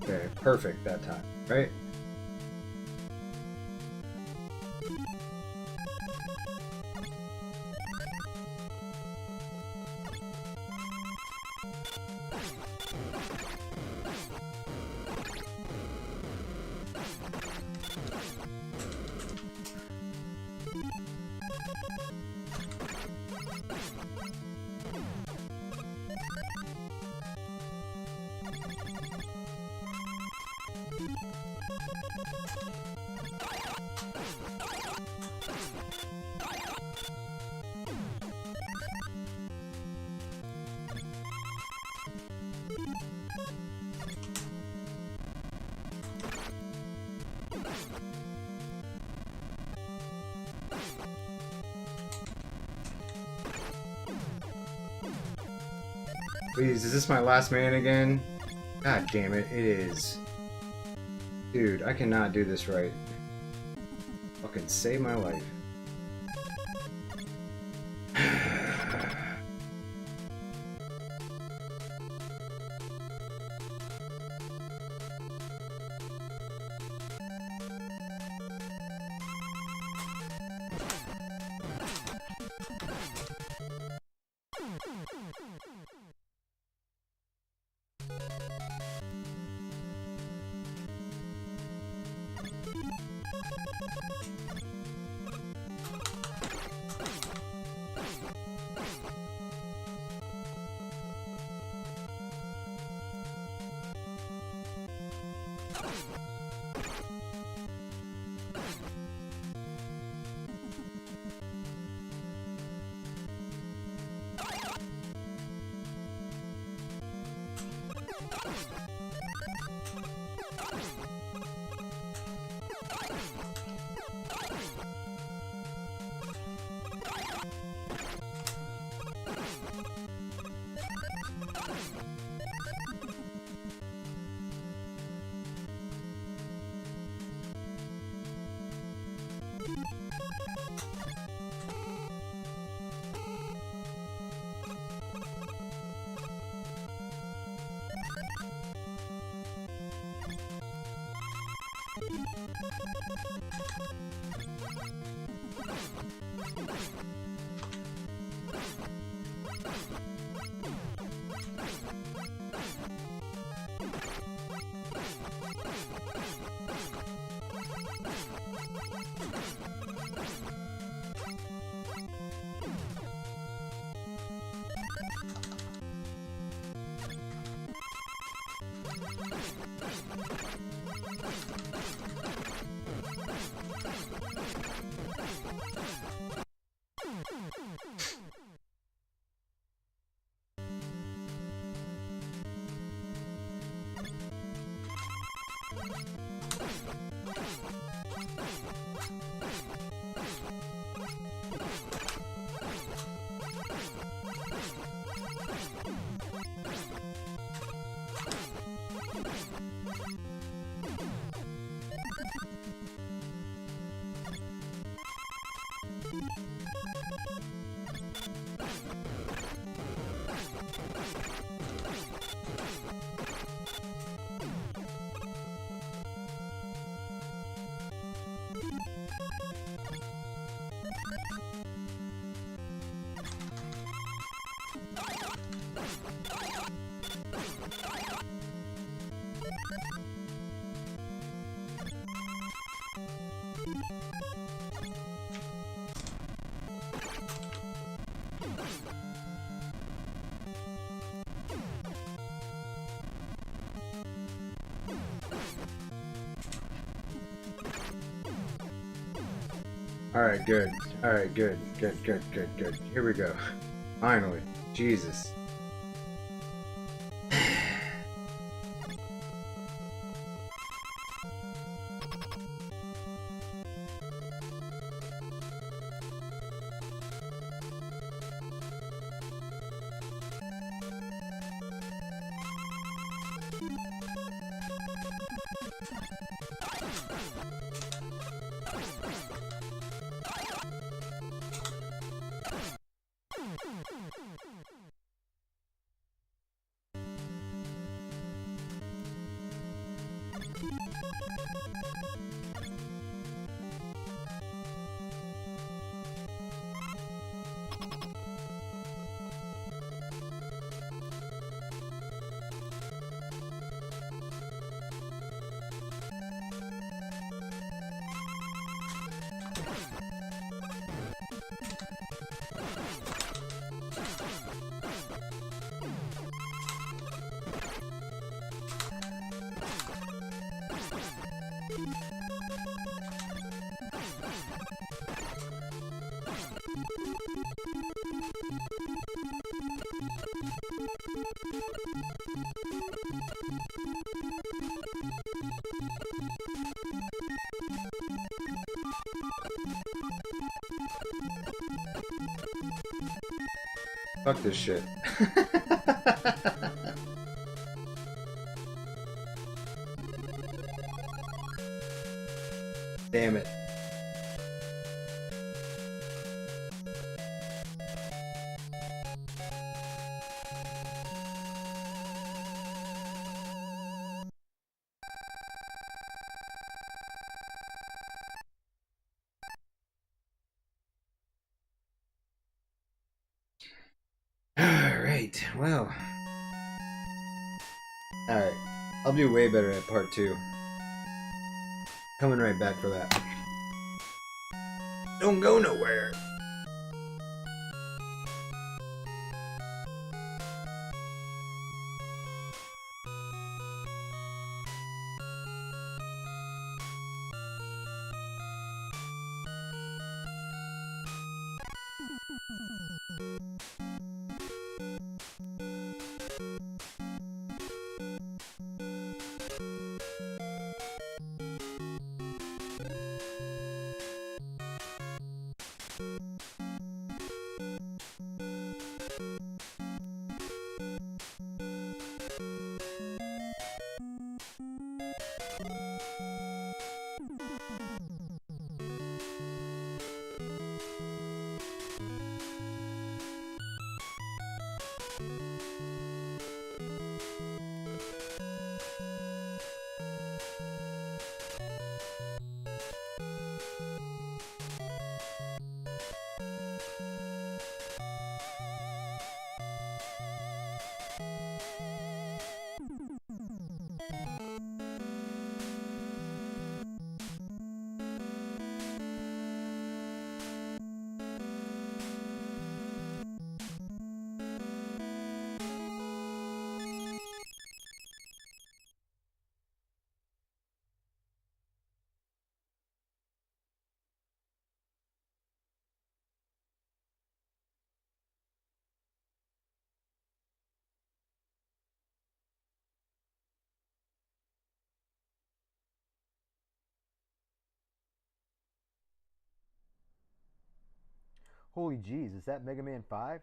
Okay, perfect that time, right? Please, is this my last man again? God damn it, it is. Dude, I cannot do this right. Fucking save my life. Alright, good. Alright, good. Good. Here we go. Finally. Jesus. Fuck this shit. Damn it. Alright, well. Alright. I'll do way better at part 2. Coming right back for that. Don't go nowhere. Holy jeez, is that Mega Man 5?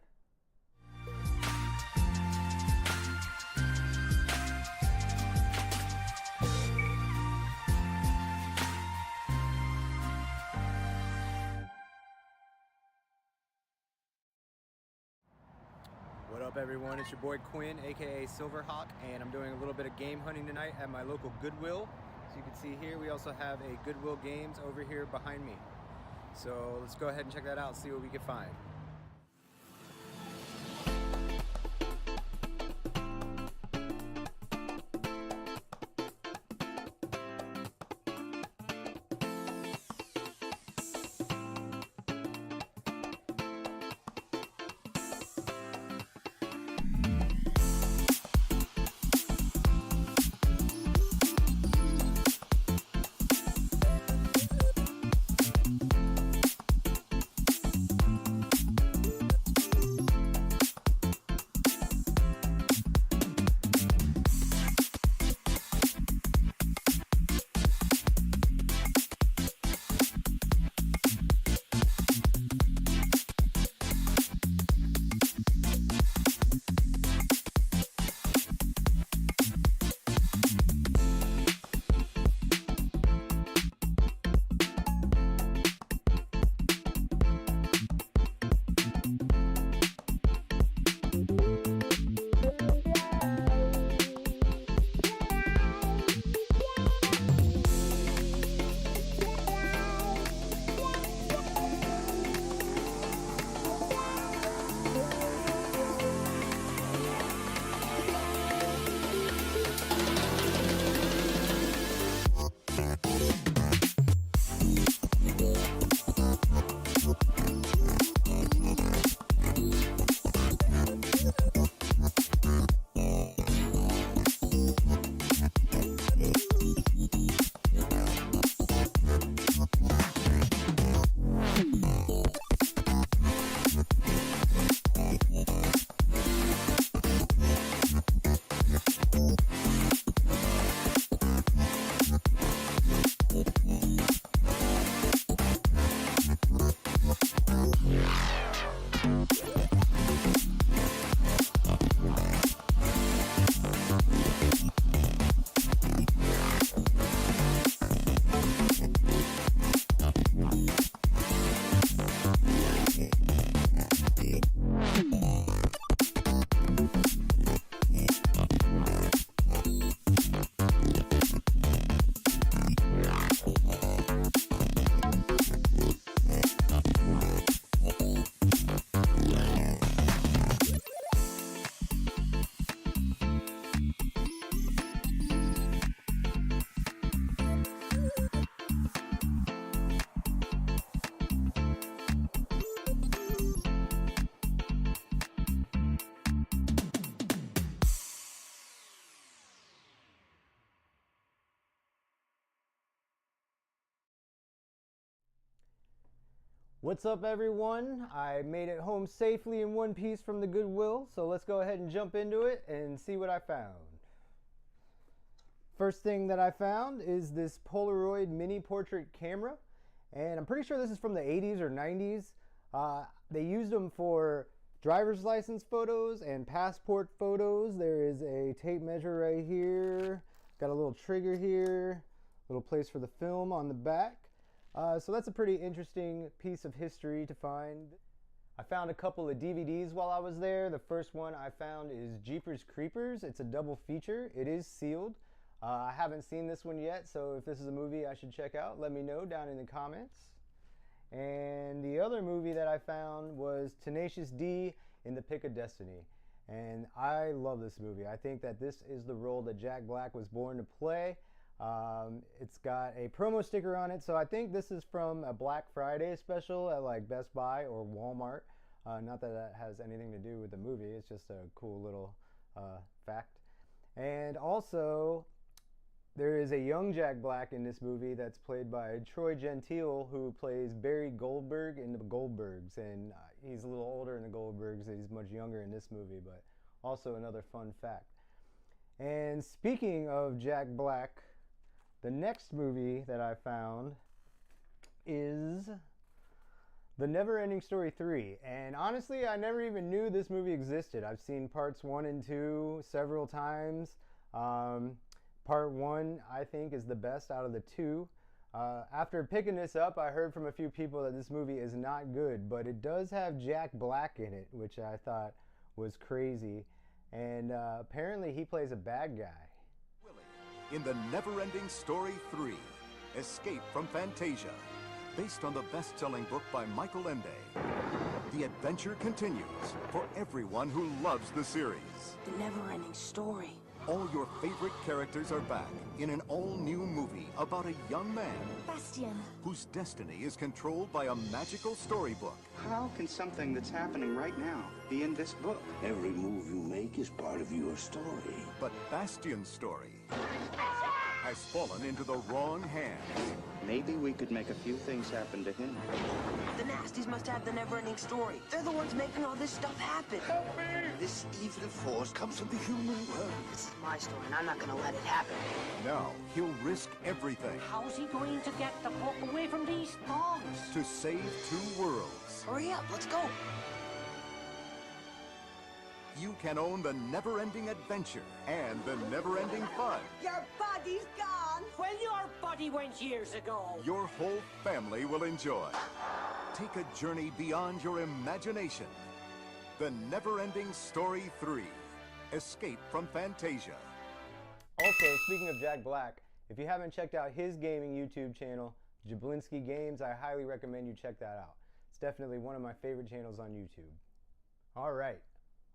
What up everyone, it's your boy Quinn, aka Silverhawk, and I'm doing a little bit of game hunting tonight at my local Goodwill. As you can see here, we also have a Goodwill Games over here behind me. So let's go ahead and check that out, see what we can find. What's up, everyone? I made it home safely in one piece from the Goodwill, so let's go ahead and jump into it and see what I found. First thing that I found is this Polaroid mini portrait camera, and I'm pretty sure this is from the 80s or 90s. They used them for driver's license photos and passport photos. There is a tape measure right here, got a little trigger here, little place for the film on the back. So that's a pretty interesting piece of history to find. I found a couple of DVDs while I was there. The first one I found is Jeepers Creepers. It's a double feature. It is sealed. I haven't seen this one yet, so if this is a movie I should check out, let me know down in the comments. And the other movie that I found was Tenacious D in the Pick of Destiny. And I love this movie. I think that this is the role that Jack Black was born to play. It's got a promo sticker on it, so I think this is from a Black Friday special at like Best Buy or Walmart. Not that that has anything to do with the movie, it's just a cool little fact. And also, there is a young Jack Black in this movie that's played by Troy Gentile, who plays Barry Goldberg in the Goldbergs, and he's a little older in the Goldbergs, he's much younger in this movie, but also another fun fact. And speaking of Jack Black, the next movie that I found is The Never-Ending Story 3. And honestly, I never even knew this movie existed. I've seen parts 1 and 2 several times. Part 1, I think, is the best out of the two. After picking this up, I heard from a few people that this movie is not good, but it does have Jack Black in it, which I thought was crazy. And apparently he plays a bad guy. In The Never-Ending Story 3, Escape from Fantasia, based on the best-selling book by Michael Ende. The adventure continues for everyone who loves the series. The Never-Ending Story. All your favorite characters are back in an all-new movie about a young man Bastian. whose destiny is controlled by a magical storybook. How can something that's happening right now be in this book? Every move you make is part of your story. But Bastian's story has fallen into the wrong hands. Maybe we could make a few things happen to him. The Nasties must have the Never-Ending Story. They're the ones making all this stuff happen. Help me! This evil force comes from the human world. This is my story, and I'm not gonna let it happen. Now he'll risk everything How's he going to get the book away from these thugs? to save two worlds. Hurry up, let's go. You can own the never-ending adventure and the never-ending fun. Your body's gone. Well, your buddy went years ago. Your whole family will enjoy. Take a journey beyond your imagination. The Never-Ending Story 3, Escape from Fantasia. Also, speaking of Jack Black, if you haven't checked out his gaming YouTube channel, Jablinski Games, I highly recommend you check that out. It's definitely one of my favorite channels on YouTube. Alright,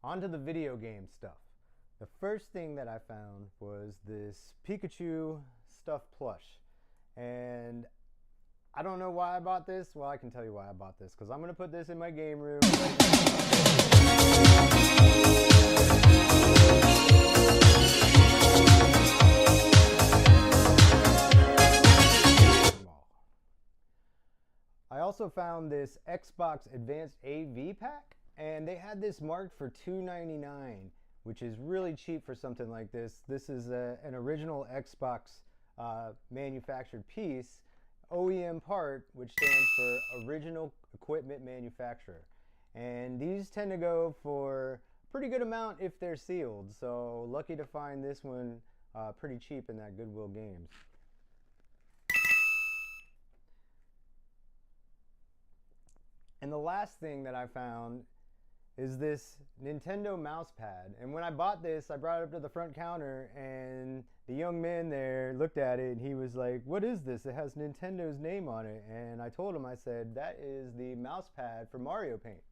on to the video game stuff. The first thing that I found was this Pikachu stuffed plush. And I don't know why I bought this. Well, I can tell you why I bought this, because I'm going to put this in my game room right now. I also found this Xbox Advanced AV pack, and they had this marked for $2.99, which is really cheap for something like this. This is an original Xbox manufactured piece, OEM part, which stands for Original Equipment Manufacturer. And these tend to go for a pretty good amount if they're sealed, so lucky to find this one pretty cheap in that Goodwill Games. And the last thing that I found is this Nintendo mouse pad. And when I bought this, I brought it up to the front counter, and the young man there looked at it and he was like, "What is this? It has Nintendo's name on it." And I told him, I said, "That is the mouse pad for Mario Paint."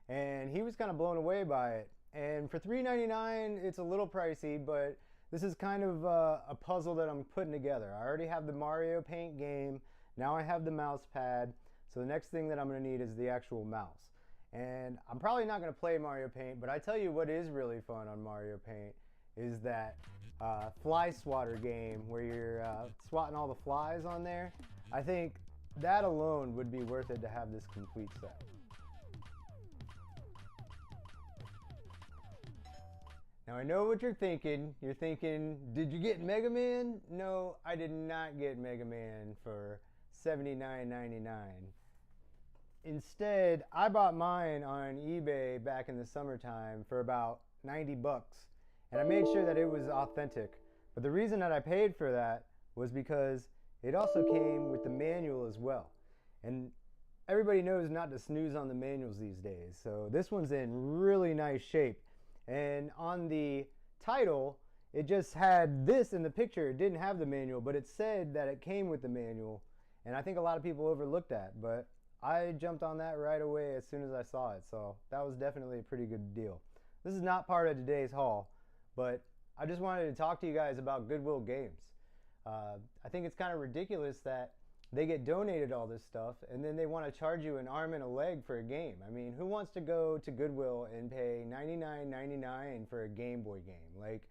And he was kind of blown away by it. And for $3.99, it's a little pricey, but this is kind of a puzzle that I'm putting together. I already have the Mario Paint game. Now I have the mouse pad. So the next thing that I'm going to need is the actual mouse. And I'm probably not going to play Mario Paint, but I tell you what is really fun on Mario Paint is that fly swatter game where you're swatting all the flies on there. I think that alone would be worth it to have this complete set. Now I know what you're thinking. You're thinking, did you get Mega Man? No, I did not get Mega Man for $79.99. Instead, I bought mine on eBay back in the summertime for about 90 bucks. And I made sure that it was authentic. But the reason that I paid for that was because it also came with the manual as well. And everybody knows not to snooze on the manuals these days. So this one's in really nice shape. And on the title, it just had this in the picture. It didn't have the manual, but it said that it came with the manual. And I think a lot of people overlooked that, but I jumped on that right away as soon as I saw it. So that was definitely a pretty good deal. This is not part of today's haul, but I just wanted to talk to you guys about Goodwill Games. I think it's kind of ridiculous that they get donated all this stuff and then they want to charge you an arm and a leg for a game. I mean, who wants to go to Goodwill and pay $99.99 for a Game Boy game? Like,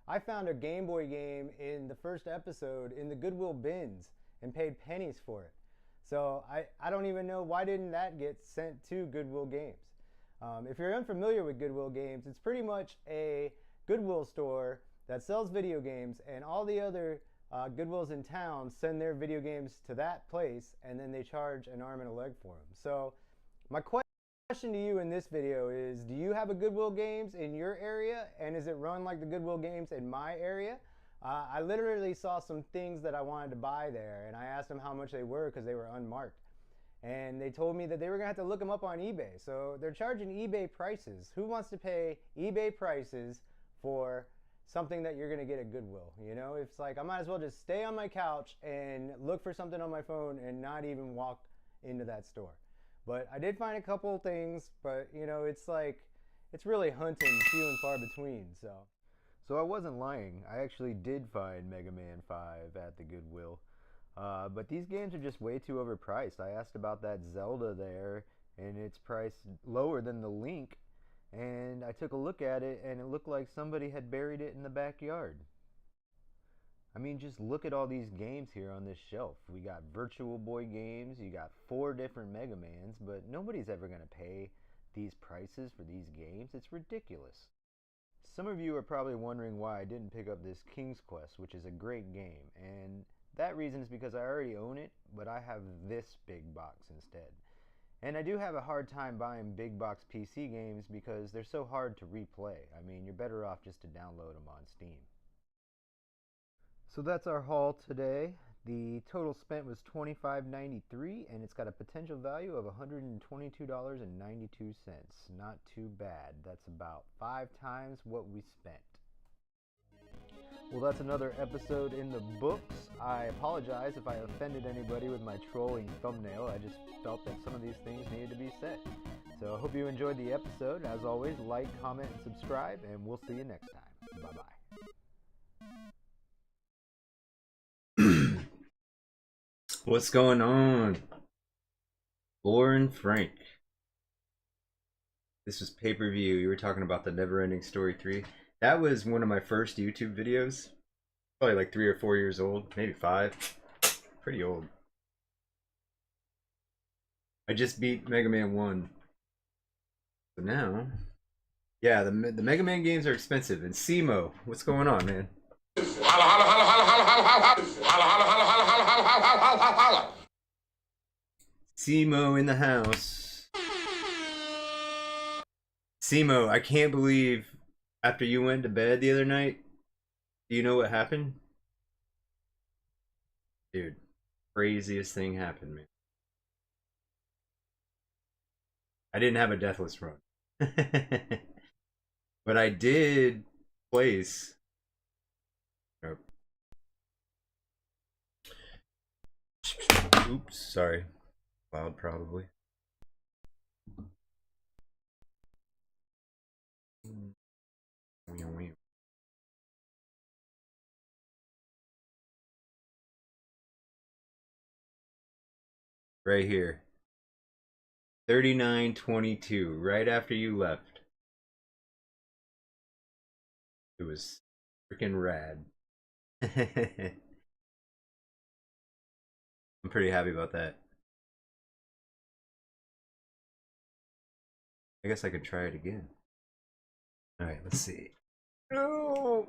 I found a Game Boy game in the first episode in the Goodwill bins and paid pennies for it. So I don't even know why didn't that get sent to Goodwill Games. If you're unfamiliar with Goodwill Games, it's pretty much a Goodwill store that sells video games, and all the other Goodwills in town send their video games to that place, and then they charge an arm and a leg for them. So my question to you in this video is, do you have a Goodwill Games in your area, and is it run like the Goodwill Games in my area? I literally saw some things that I wanted to buy there, and I asked them how much they were because they were unmarked. And they told me that they were going to have to look them up on eBay. So they're charging eBay prices. Who wants to pay eBay prices for something that you're going to get at Goodwill? You know, it's like I might as well just stay on my couch and look for something on my phone and not even walk into that store. But I did find a couple things, but you know, it's like, it's really hunting few and far between. So I wasn't lying. I actually did find Mega Man 5 at the Goodwill. But these games are just way too overpriced. I asked about that Zelda there, and it's priced lower than the Link. And I took a look at it, and it looked like somebody had buried it in the backyard. I mean, just look at all these games here on this shelf. We got Virtual Boy games, you got 4 different Mega Mans, but nobody's ever going to pay these prices for these games. It's ridiculous. Some of you are probably wondering why I didn't pick up this King's Quest, which is a great game, and that reason is because I already own it, but I have this big box instead. And I do have a hard time buying big box PC games because they're so hard to replay. I mean, you're better off just to download them on Steam. So that's our haul today. The total spent was $25.93, and it's got a potential value of $122.92. Not too bad. That's about 5 times what we spent. Well, that's another episode in the books. I apologize if I offended anybody with my trolling thumbnail. I just felt that some of these things needed to be said. So I hope you enjoyed the episode. As always, like, comment, and subscribe, and we'll see you next time. Bye-bye. What's going on? Lauren Frank. This was pay-per-view. You were talking about the Never Ending Story 3. That was one of my first YouTube videos. Probably like 3 or 4 years old, maybe 5. Pretty old. I just beat Mega Man 1. So now, yeah, the Mega Man games are expensive. And SEMO, what's going on, man? SEMO in the house. SEMO, I can't believe after you went to bed the other night, do you know what happened? Dude, craziest thing happened, man. I didn't have a deathless run. But I did place. Oh. Oops, sorry. Loud, probably. Right here. 39:22, right after you left. It was freaking rad. I'm pretty happy about that. I guess I could try it again. Alright, let's see. No!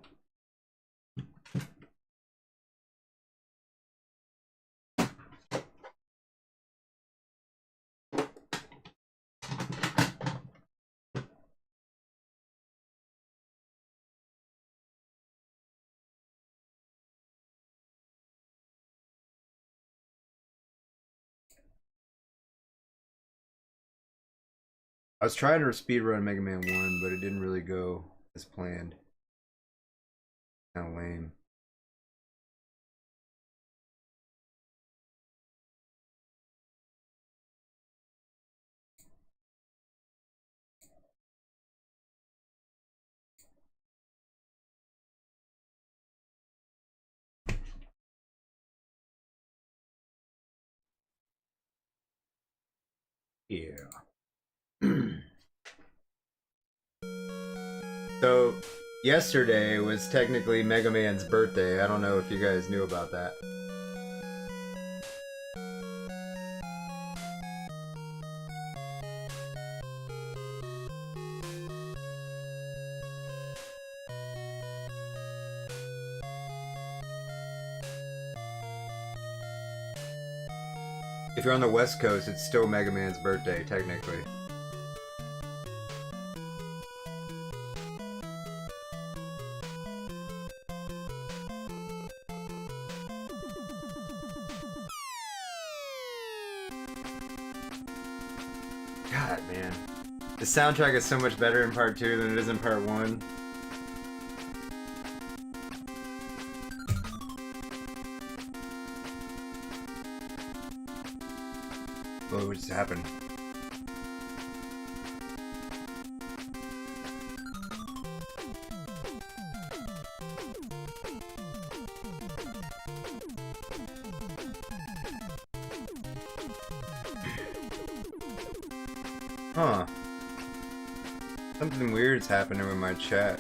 I was trying to speedrun Mega Man 1, but it didn't really go as planned. Kinda lame. Yeah. So, yesterday was technically Mega Man's birthday. I don't know if you guys knew about that. If you're on the West Coast, it's still Mega Man's birthday, technically. God, man. The soundtrack is so much better in part 2 than it is in part 1. What just happened? Huh. Something weird's happening with my chat.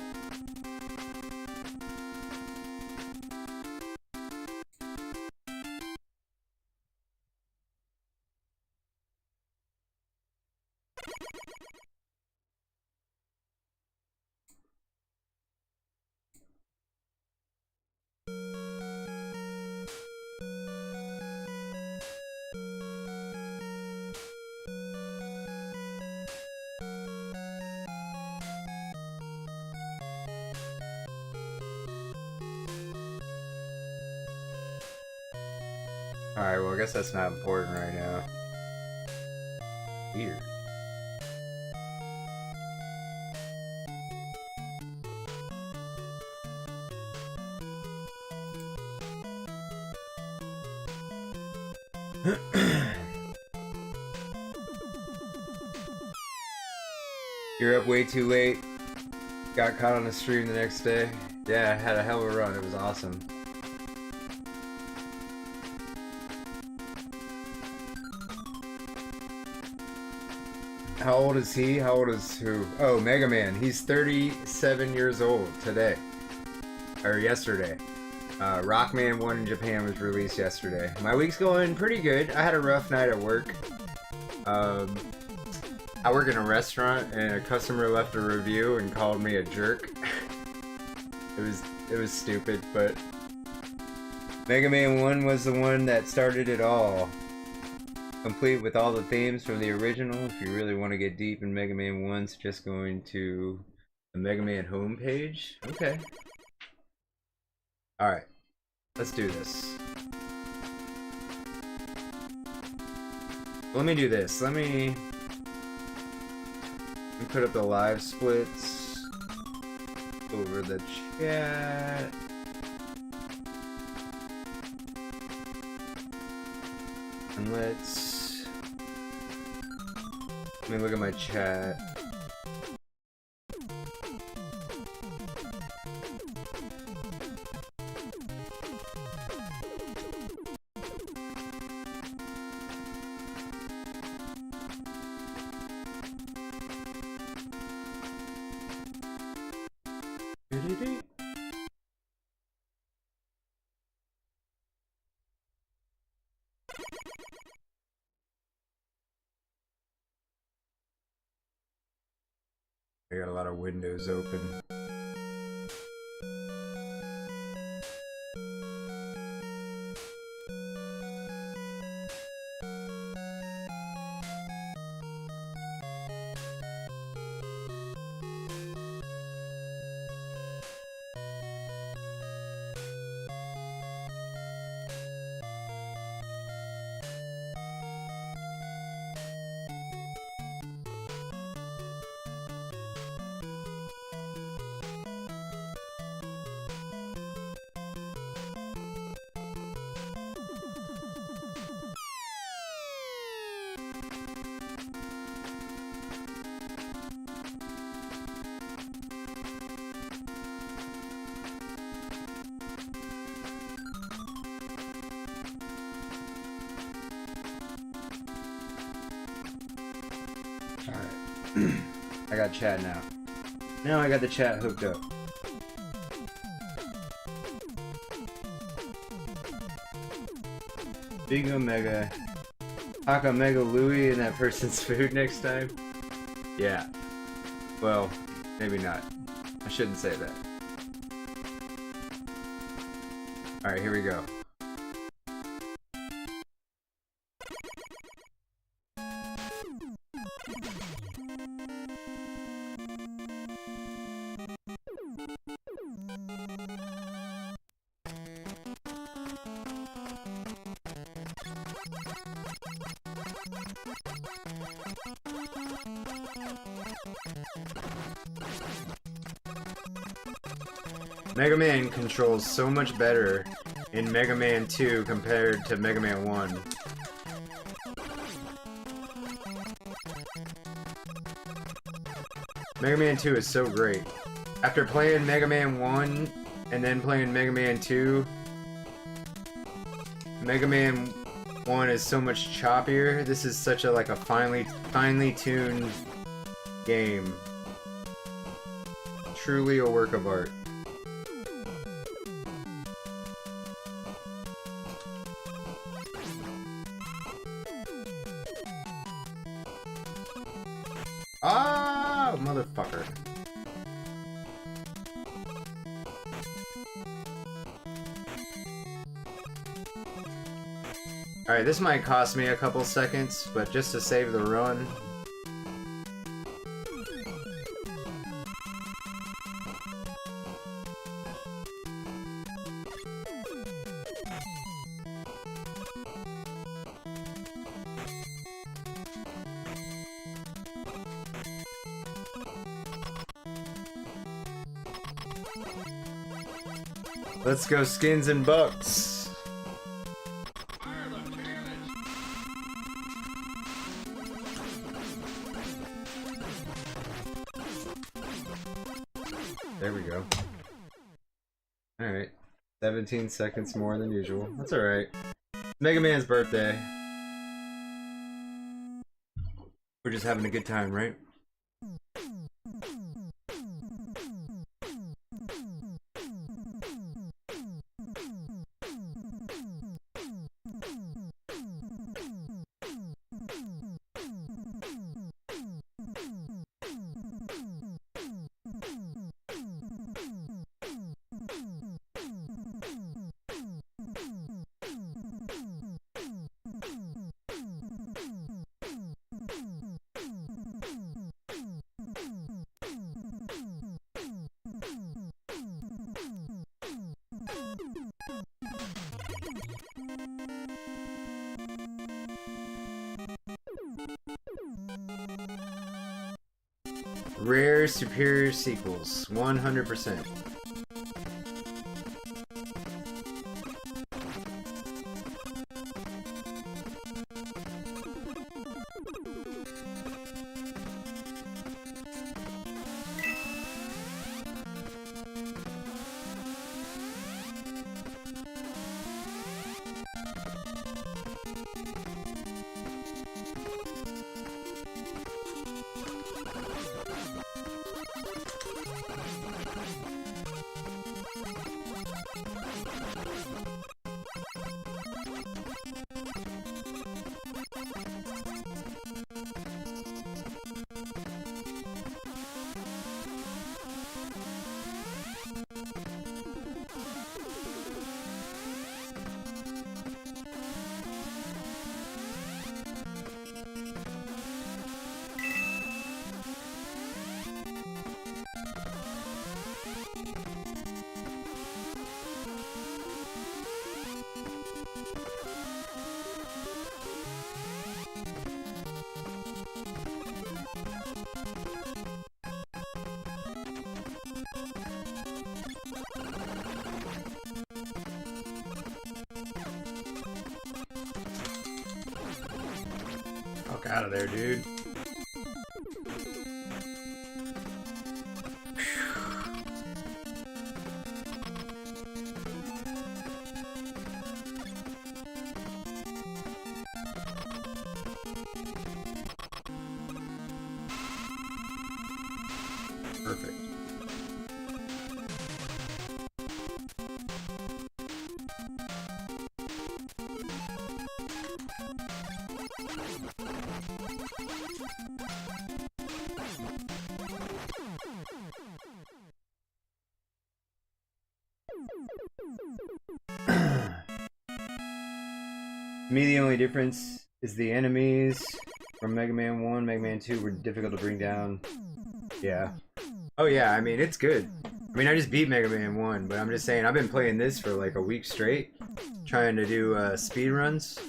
Alright, well I guess that's not important right now. Weird. You're up way too late. Got caught on a stream the next day. Yeah, I had a hell of a run. It was awesome. How old is he? How old is who? Oh, Mega Man. He's 37 years old today. Or yesterday. Rockman 1 in Japan was released yesterday. My week's going pretty good. I had a rough night at work. I work in a restaurant and a customer left a review and called me a jerk. It was stupid, but Mega Man 1 was the one that started it all. Complete with all the themes from the original. If you really want to get deep in Mega Man 1, suggest going to the Mega Man homepage. Okay. Alright. Let's do this. Let me do this. Let me put up the live splits over the chat. And let me look at my chat. I got a lot of windows open. Alright. I got chat now. Now I got the chat hooked up. Big Omega. Hawk Omega Louie in that person's food next time? Yeah. Well, maybe not. I shouldn't say that. Alright, here we go. Mega Man controls so much better in Mega Man 2 compared to Mega Man 1. Mega Man 2 is so great. After playing Mega Man 1 and then playing Mega Man 2, Mega Man 1 is so much choppier. This is such a finely tuned game. Truly a work of art. Ah, motherfucker. Alright, this might cost me a couple seconds, but just to save the run. Let's go skins and bucks. There we go. Alright. 17 seconds more than usual. That's alright. Mega Man's birthday. We're just having a good time, right? Rare superior sequels, 100%. out of there, dude. Perfect. To me, the only difference is the enemies from Mega Man 1, Mega Man 2 were difficult to bring down. Yeah. Oh yeah, I mean, it's good. I mean, I just beat Mega Man 1, but I'm just saying, I've been playing this for like a week straight, trying to do speedruns.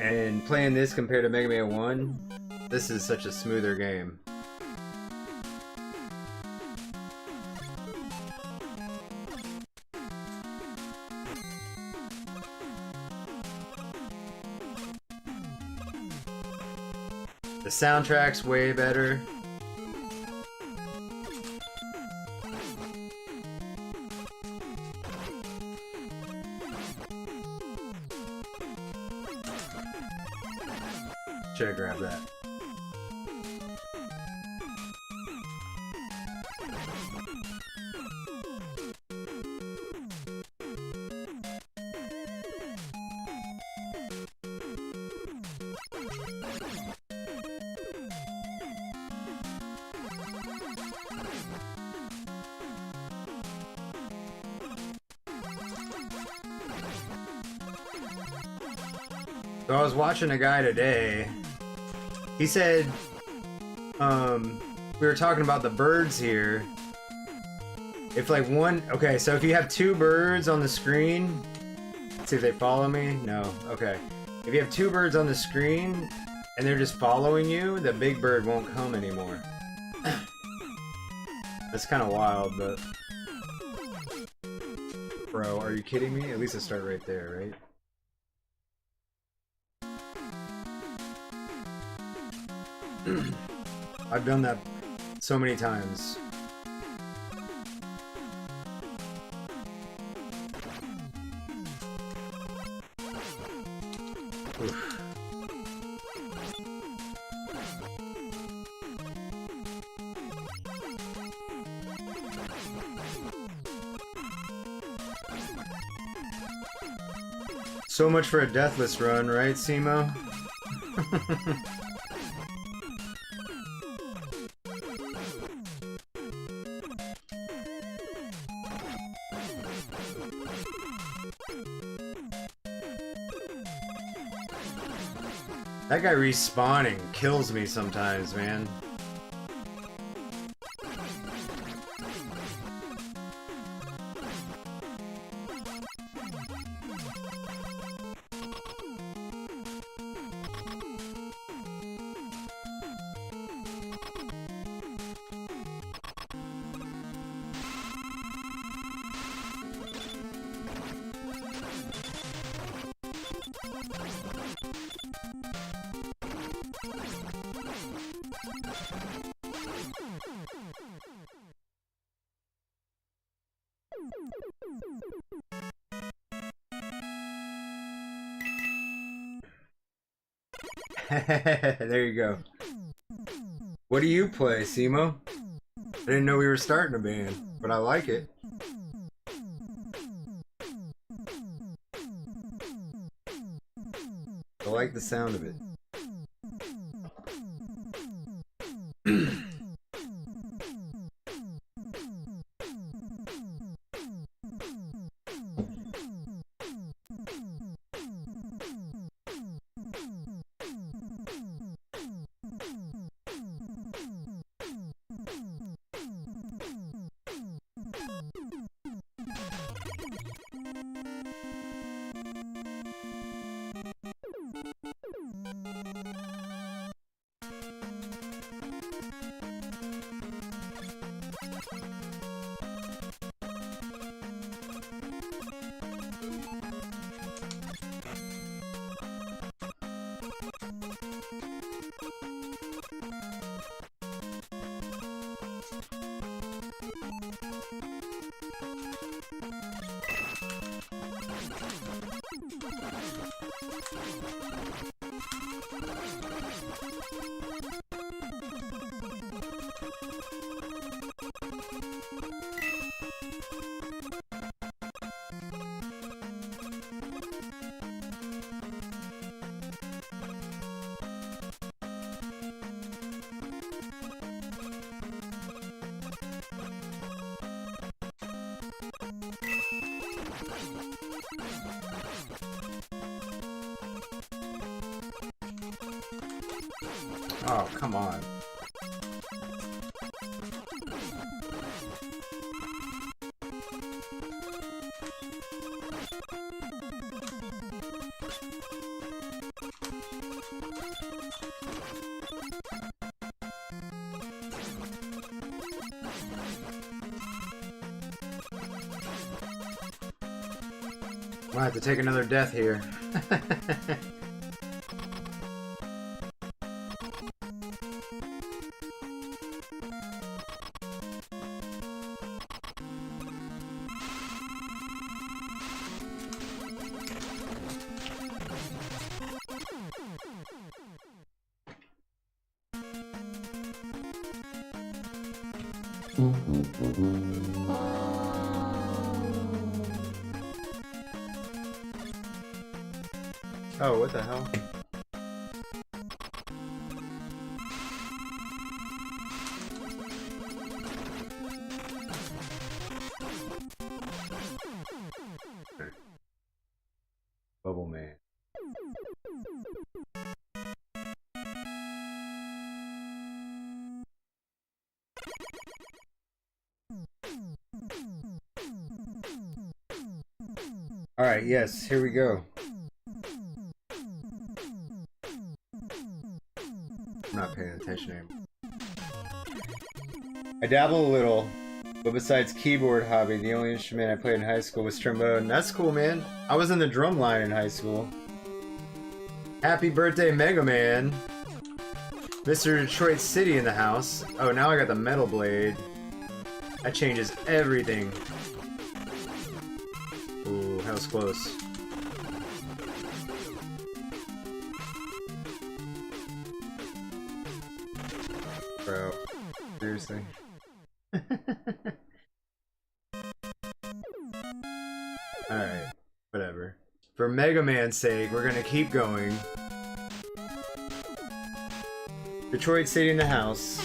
And playing this compared to Mega Man 1, this is such a smoother game. The soundtrack's way better. Should I grab that? So I was watching a guy today. He said, we were talking about the birds here. If like one, okay, so if you have two birds on the screen, let's see if they follow me. No, okay. If you have two birds on the screen and they're just following you, the big bird won't come anymore. That's kind of wild, but bro, are you kidding me? At least I start right there, right? I've done that so many times. Oof. So much for a deathless run, right, Simo? That guy respawning kills me sometimes, man. There you go. What do you play, Simo? I didn't know we were starting a band, but I like it. I like the sound of it. Oh, come on. Might have to take another death here. Oh, what the hell? Bubble Man. All right, yes, here we go. I'm not paying attention anymore. I dabble a little, but besides keyboard hobby, the only instrument I played in high school was trombone. That's cool, man. I was in the drum line in high school. Happy birthday, Mega Man. Mr. Detroit City in the house. Oh, now I got the metal blade. That changes everything. Ooh, that was close. Bro, seriously. Alright, whatever. For Mega Man's sake, we're gonna keep going. Detroit City in the house.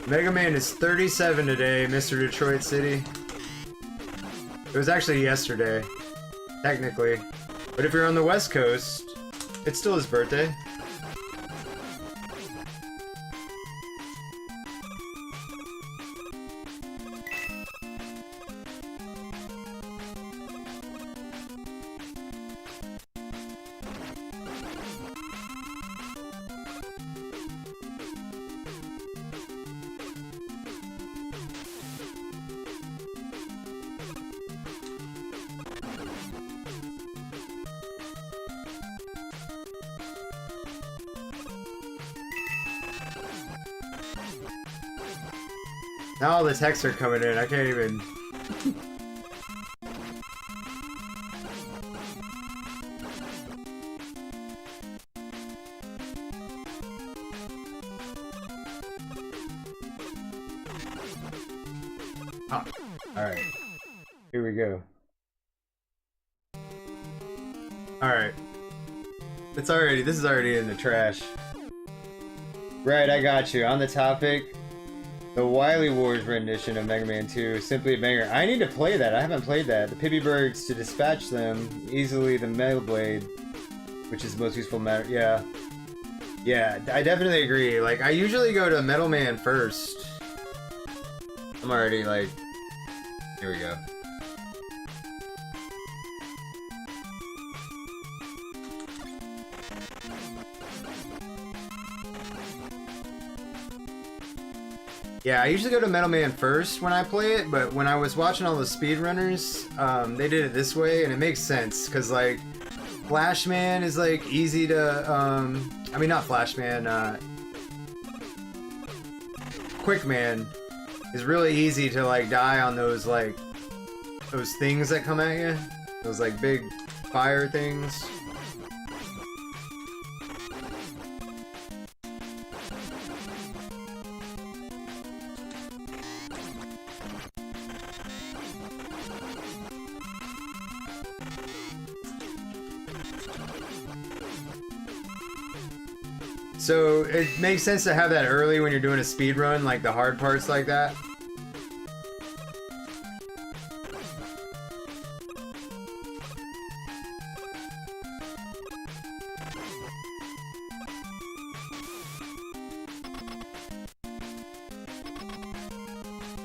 Mega Man is 37 today, Mr. Detroit City. It was actually yesterday, technically. But if you're on the West Coast, it's still his birthday. Now all the texts are coming in, I can't even... Oh, alright. Here we go. Alright. This is already in the trash. Right, I got you. On the topic... The Wily Wars rendition of Mega Man 2, simply a banger. I need to play that. I haven't played that. The Pippibergs to dispatch them easily. The Metal Blade, which is the most useful matter. Yeah, yeah, I definitely agree. Like, I usually go to Metal Man first. I'm already like, here we go. Yeah, I usually go to Metal Man first when I play it, but when I was watching all the speedrunners, they did it this way, and it makes sense, because, like, Flashman is, like, easy to, I mean, not Flashman, Quickman is really easy to, like, die on those, like, those things that come at you. Those, like, big fire things. So it makes sense to have that early when you're doing a speed run, like the hard parts like that.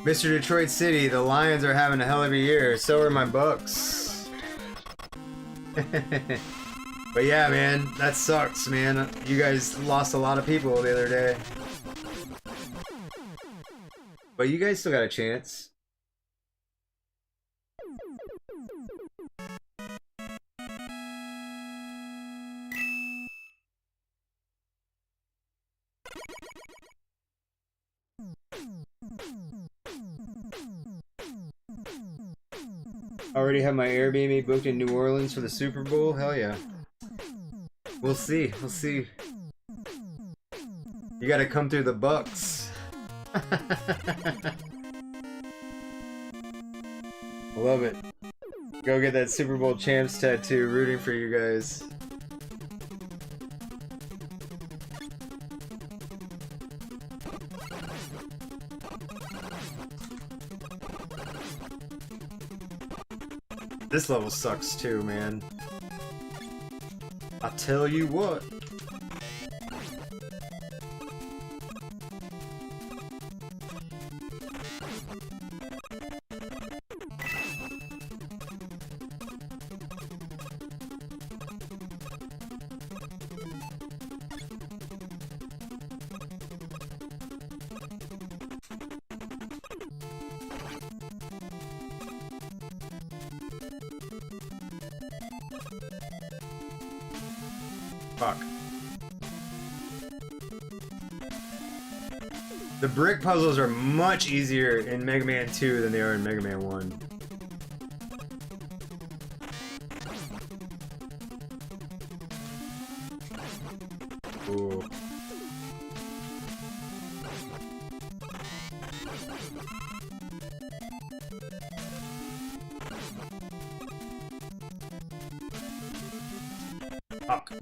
Mr. Detroit City, the Lions are having a hell of a year. So are my Bucks. But yeah, man, that sucks, man. You guys lost a lot of people the other day. But you guys still got a chance. Already have my Airbnb booked in New Orleans for the Super Bowl? Hell yeah. We'll see. We'll see. You gotta come through the Bucks. Love it. Go get that Super Bowl champs tattoo. Rooting for you guys. This level sucks too, man. I tell you what. Fuck. The brick puzzles are much easier in Mega Man 2 than they are in Mega Man 1. Ooh. Fuck.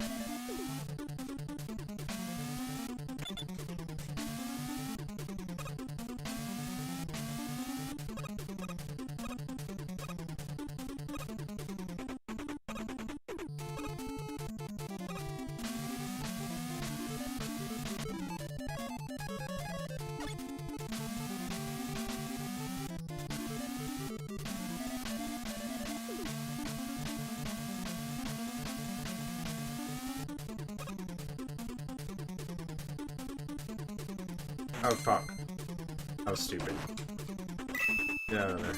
Oh fuck. That was stupid. Get out of there.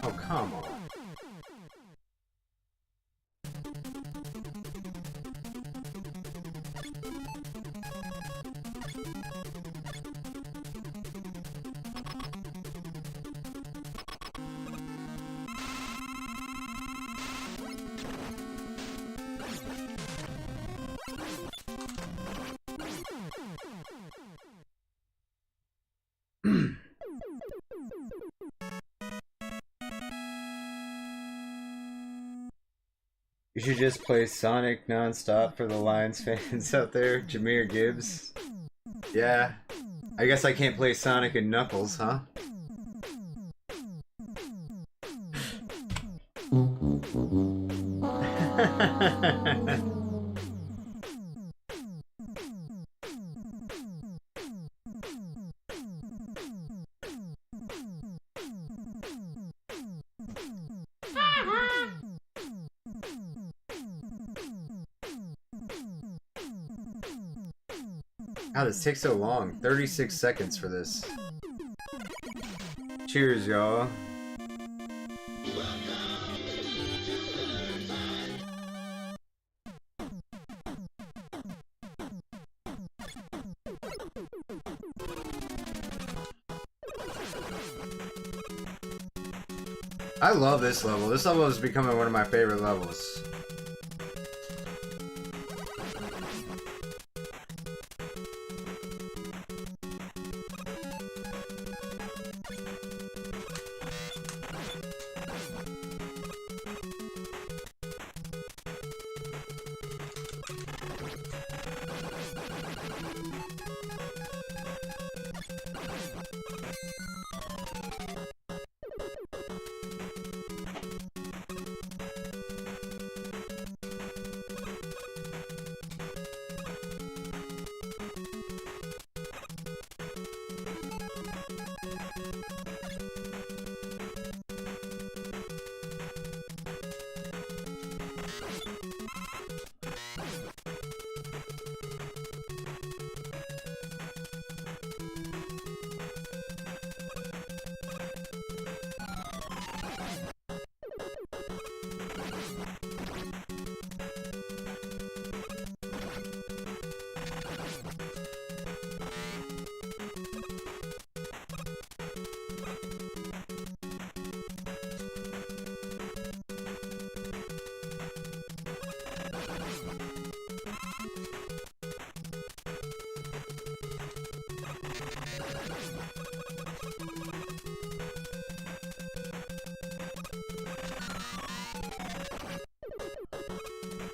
Oh, come on. You should just play Sonic non-stop for the Lions fans out there. Jameer Gibbs. Yeah. I guess I can't play Sonic and Knuckles, huh? How does this take so long? 36 seconds for this. Cheers, y'all. I love this level. This level is becoming one of my favorite levels.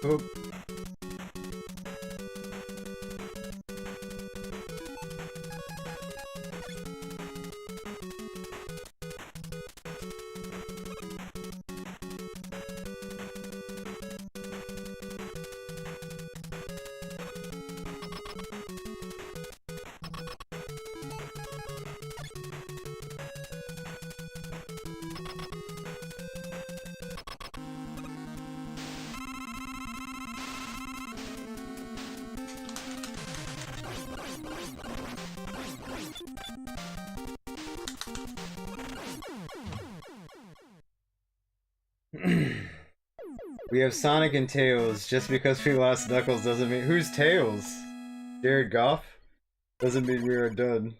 Oh. We have Sonic and Tails. Just because we lost Knuckles doesn't mean... Who's Tails? Jared Goff? Doesn't mean we are done.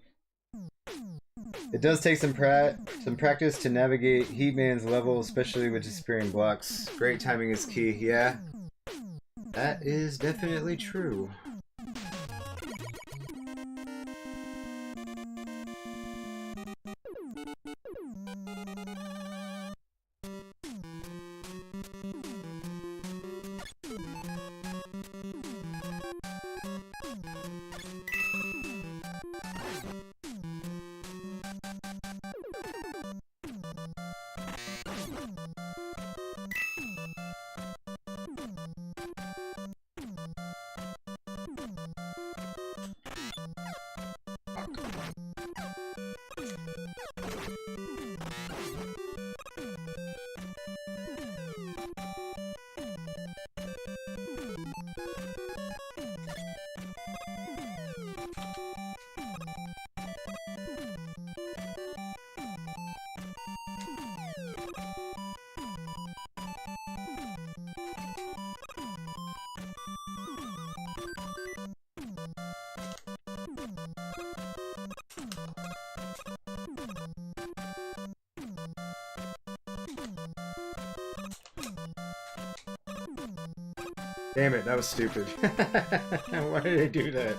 It does take some practice to navigate Heatman's level, especially with disappearing blocks. Great timing is key, yeah. That is definitely true. Damn it, that was stupid. Why did I do that?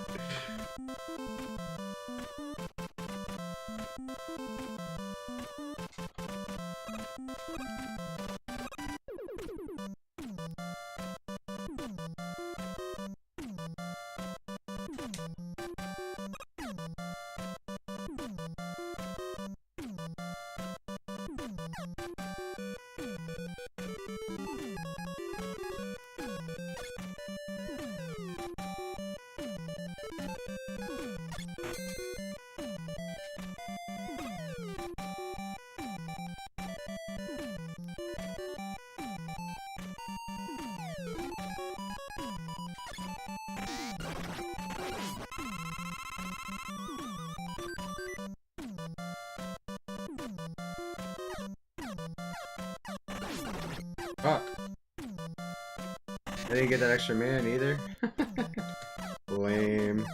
Fuck. I didn't get that extra man either. Lame.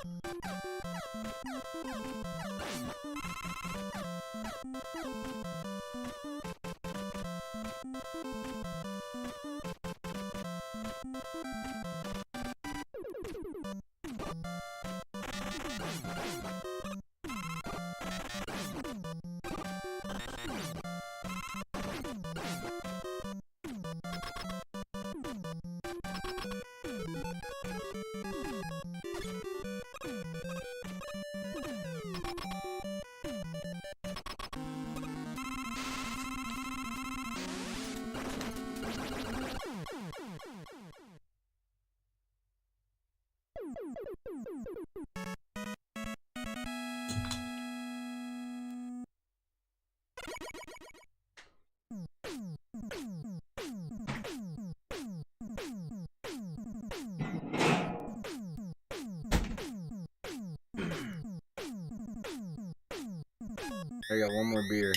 I got one more beer.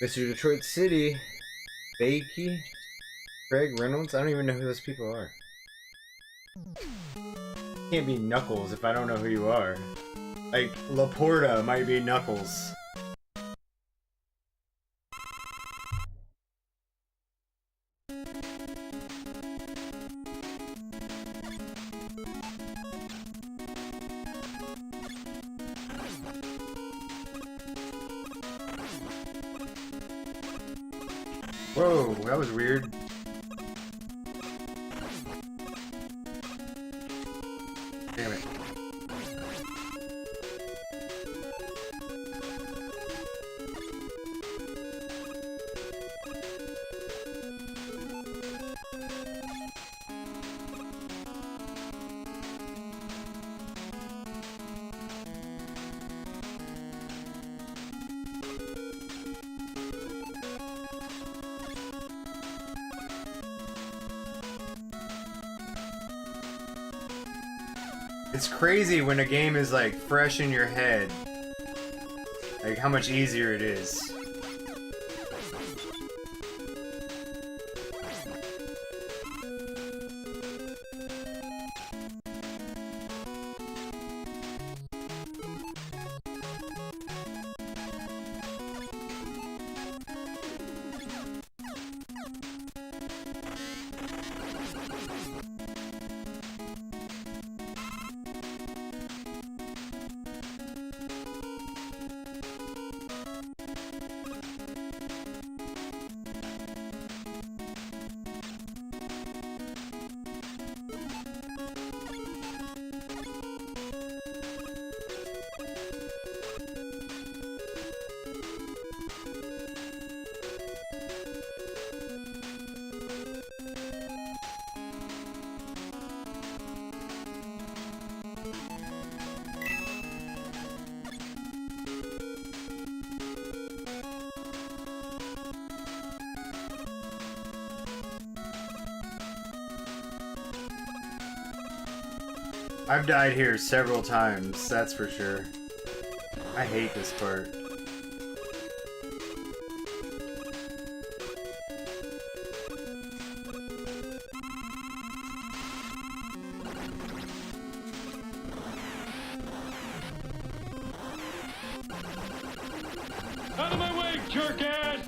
Mr. Detroit City, Bakey, Craig Reynolds. I don't even know who those people are. Can't be Knuckles if I don't know who you are. Like Laporta might be Knuckles. Whoa, that was weird. Damn it. It's crazy when a game is like fresh in your head, like how much easier it is. I've died here several times, that's for sure. I hate this part. Out of my way, jerk ass!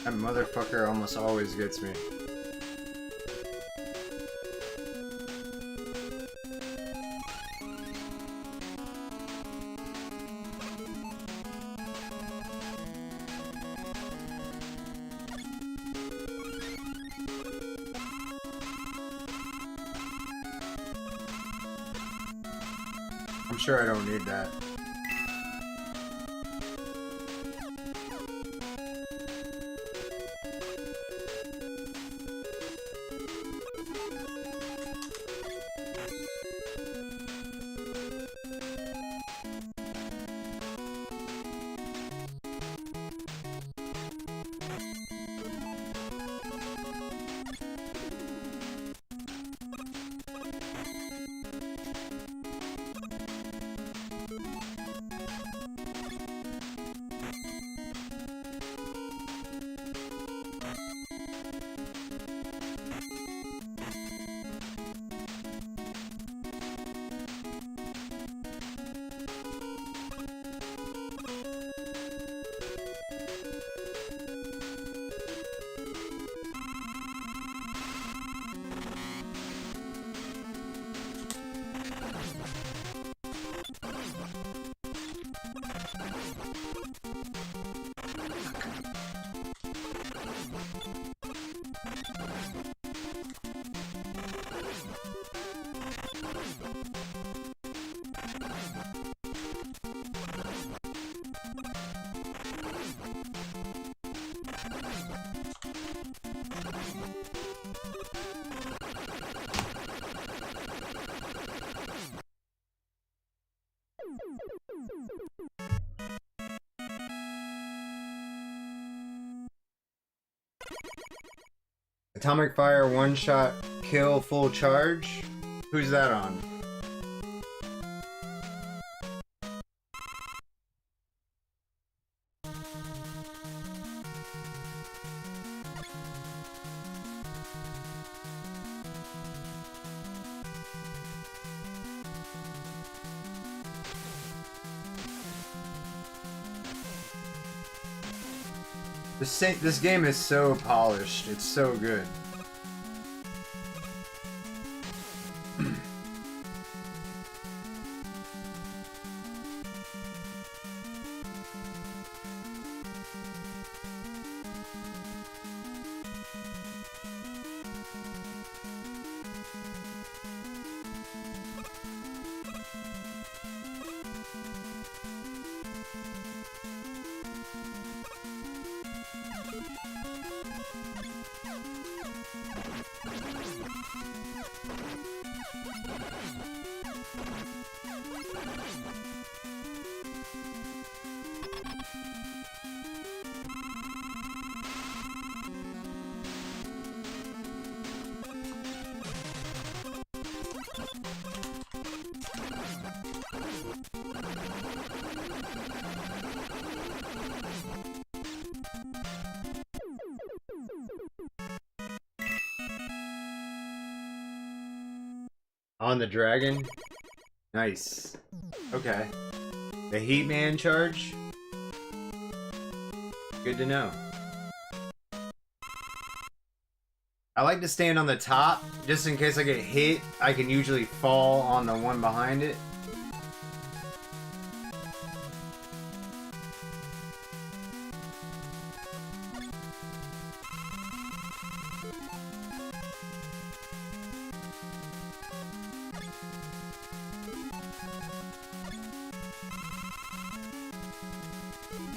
That motherfucker almost always gets me. I'm sure I don't need that. Atomic Fire, one shot kill, full charge. Who's that on? This game is so polished. It's so good. On the dragon? Nice. Okay. The Heatman charge? Good to know. I like to stand on the top, just in case I get hit, I can usually fall on the one behind it.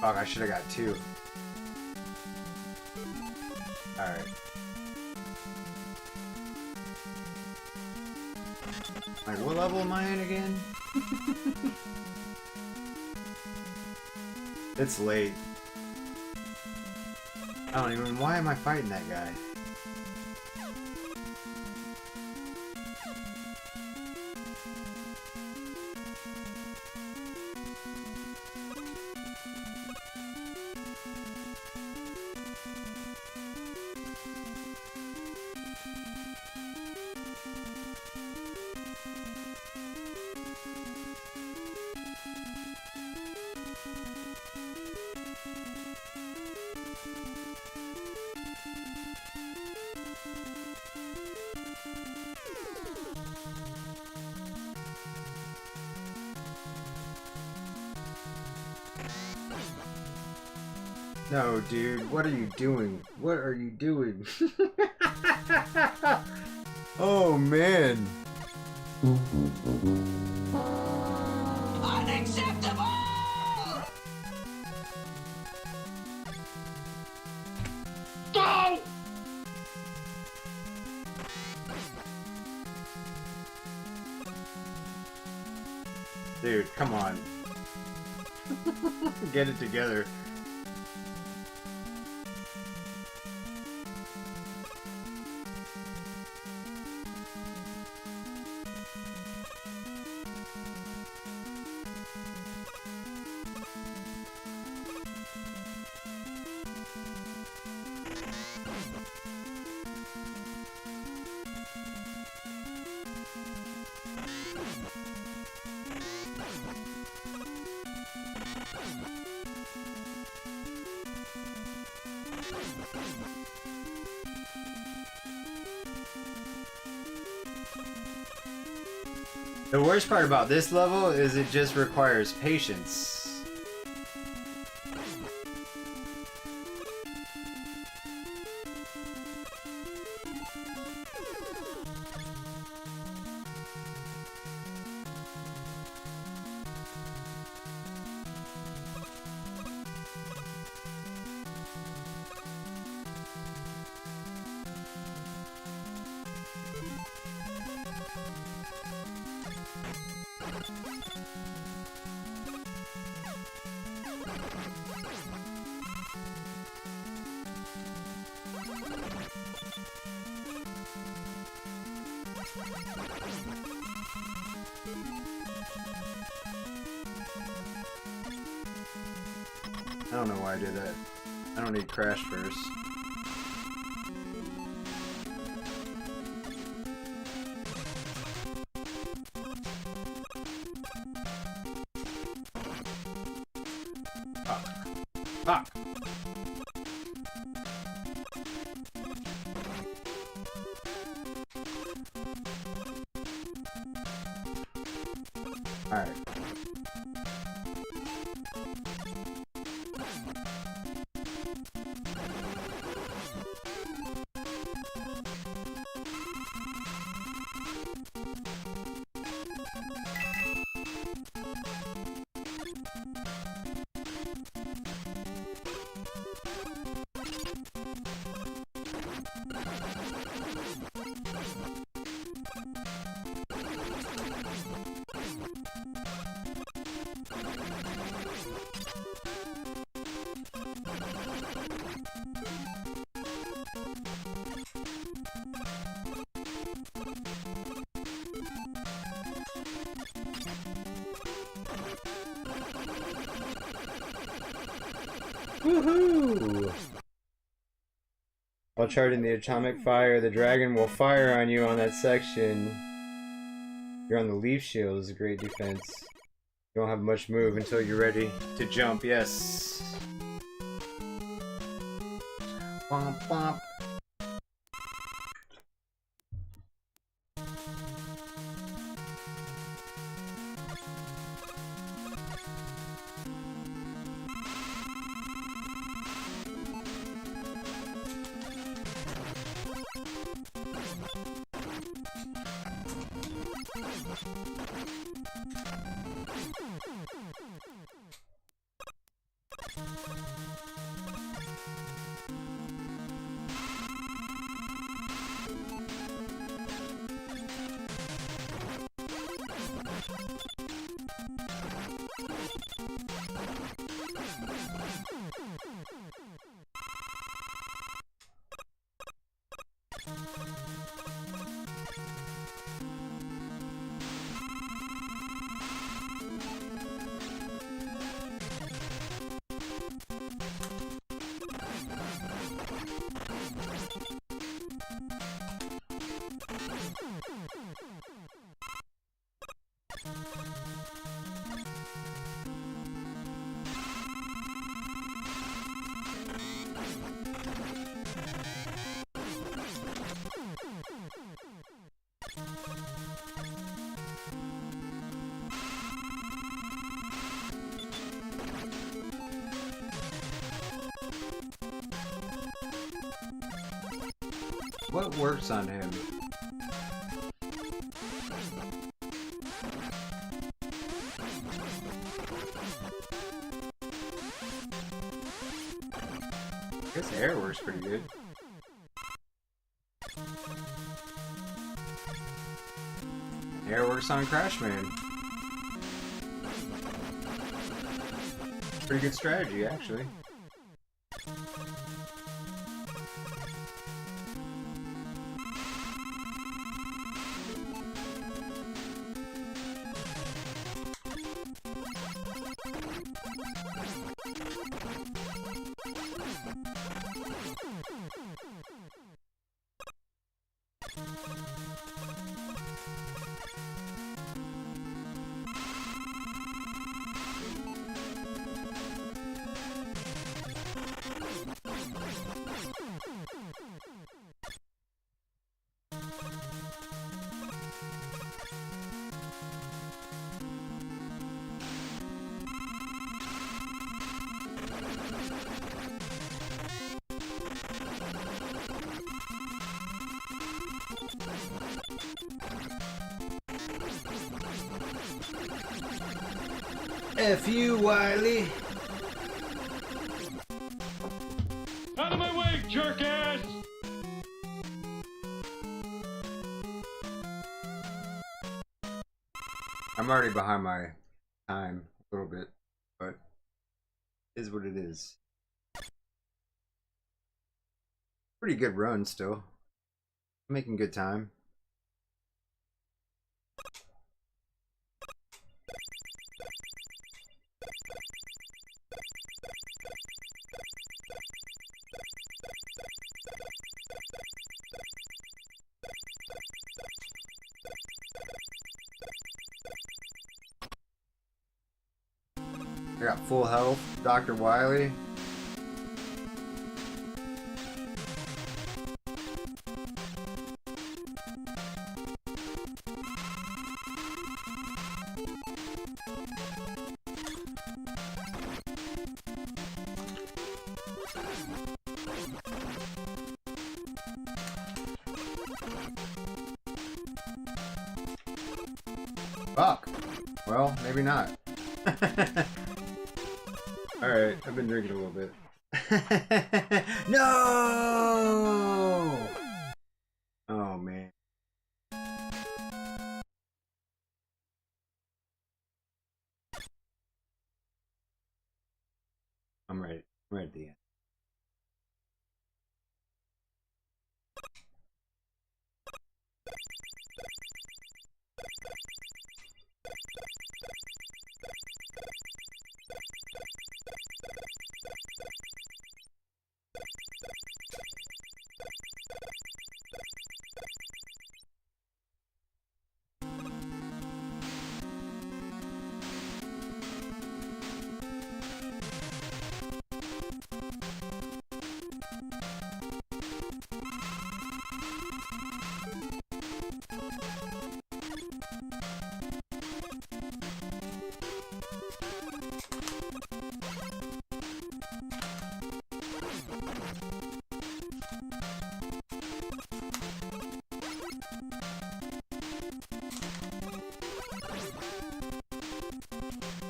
Fuck, I should have got two. Alright. Like, what level am I in again? It's late. I don't even... Why am I fighting that guy? No, dude, what are you doing? What are you doing? Oh, man. Unacceptable! Go! Dude, come on. Get it together. The worst part about this level is it just requires patience. I don't know why I did that. I don't need crash first. Fuck. Fuck. Alright. Woohoo! While charting the atomic fire, the dragon will fire on you on that section. You're on the leaf shield is a great defense. You don't have much move until you're ready to jump, yes. Womp womp. What works on him? I guess the air works pretty good. Air works on Crashman. Pretty good strategy, actually. F you, Wiley. Out of my way, jerk ass! I'm already behind my time a little bit, but it is what it is. Pretty good run still. Making good time. I got full health, Dr. Wiley. Fuck. Well, maybe not. Alright, I've been drinking a little bit. No! Oh, man. I'm ready. I'm ready at the end.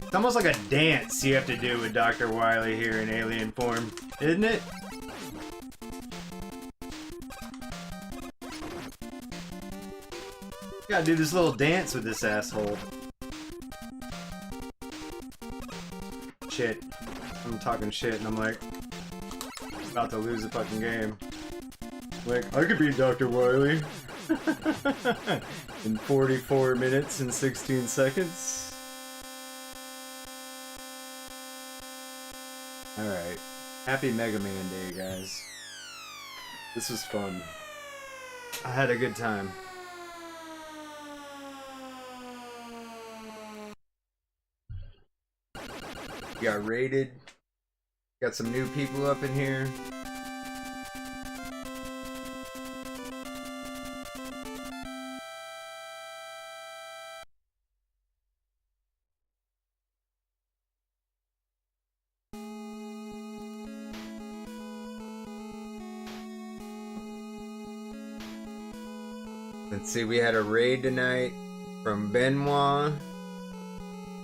It's almost like a dance you have to do with Dr. Wiley here in alien form, isn't it? Gotta do this little dance with this asshole. Shit. I'm talking shit and I'm like about to lose the fucking game. Like, I could be Dr. Wiley in 44 minutes and 16 seconds. Alright. Happy Mega Man Day, guys. This was fun. I had a good time. Got raided. Got some new people up in here. Let's see, we had a raid tonight from Benoit.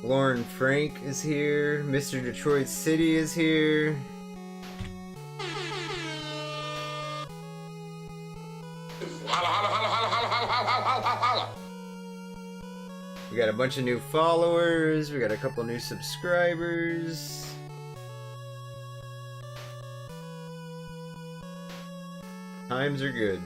Lauren Frank is here. Mr. Detroit City is here. We got a bunch of new followers. We got a couple new subscribers. Times are good.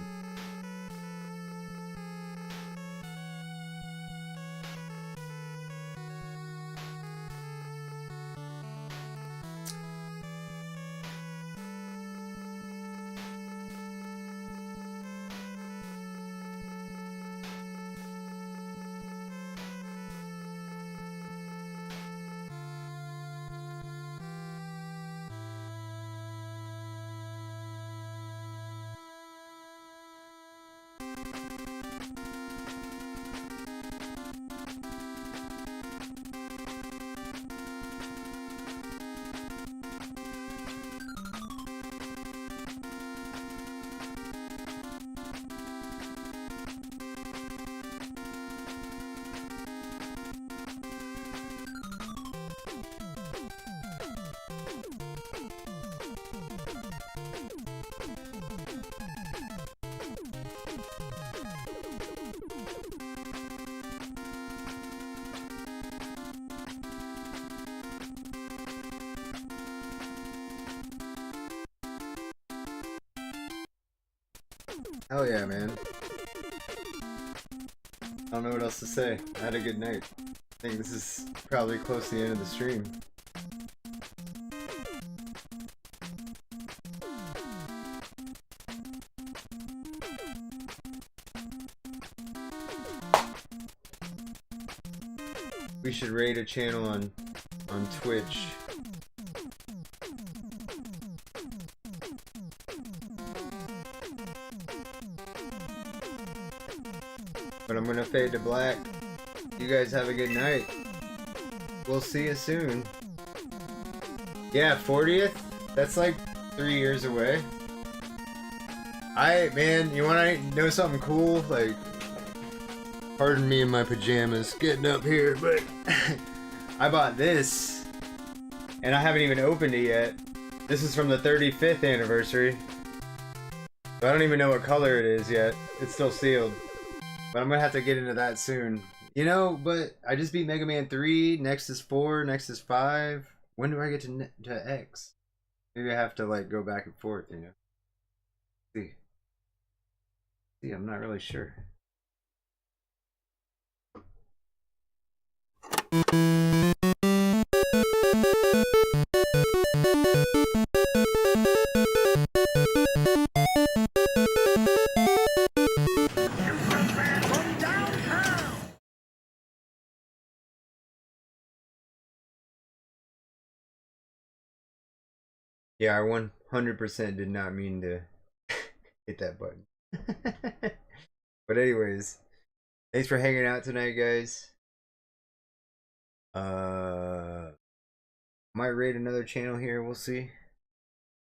Hell yeah, man. I don't know what else to say. I had a good night. I think this is probably close to the end of the stream. We should raid a channel on Twitch. But I'm gonna fade to black. You guys have a good night. We'll see you soon. Yeah, 40th? That's like 3 years away. Man, you wanna know something cool? Like, pardon me in my pajamas getting up here, but I bought this and I haven't even opened it yet. This is from the 35th anniversary. But I don't even know what color it is yet. It's still sealed. But I'm gonna have to get into that soon. You know, but I just beat Mega Man 3, next is 4, next is 5. When do I get to X? Maybe I have to like go back and forth, you know? See, I'm not really sure. Yeah, I 100% did not mean to hit that button. But anyways, thanks for hanging out tonight, guys. Might raid another channel here, we'll see.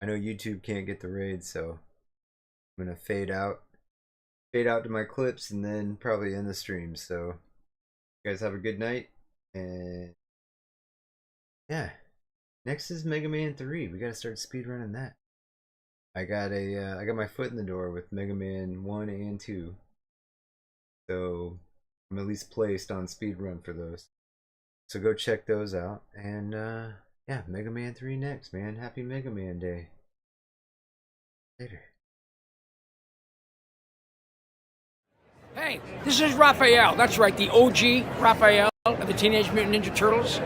I know YouTube can't get the raid, so I'm gonna fade out to my clips and then probably end the stream. So you guys have a good night, and yeah, next is Mega Man 3. We gotta start speedrunning that. I got my foot in the door with Mega Man 1 and 2, so I'm at least placed on speedrun for those. So go check those out, and yeah, Mega Man 3 next, man. Happy Mega Man Day. Later. Hey, this is Raphael. That's right, the OG Raphael of the Teenage Mutant Ninja Turtles.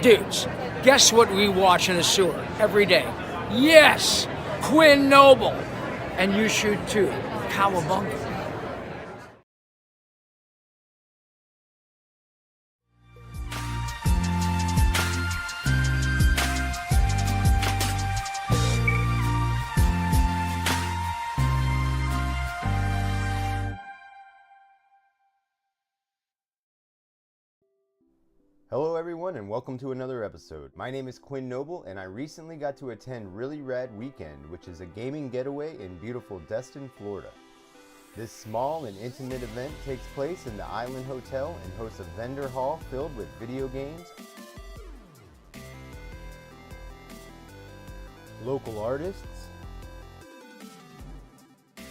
Dudes, guess what we watch in the sewer every day? Yes, Quinn Noble. And you should too. Cowabunga. Hello everyone and welcome to another episode. My name is Quinn Noble and I recently got to attend Really Rad Weekend, which is a gaming getaway in beautiful Destin, Florida. This small and intimate event takes place in the Island Hotel and hosts a vendor hall filled with video games, local artists, and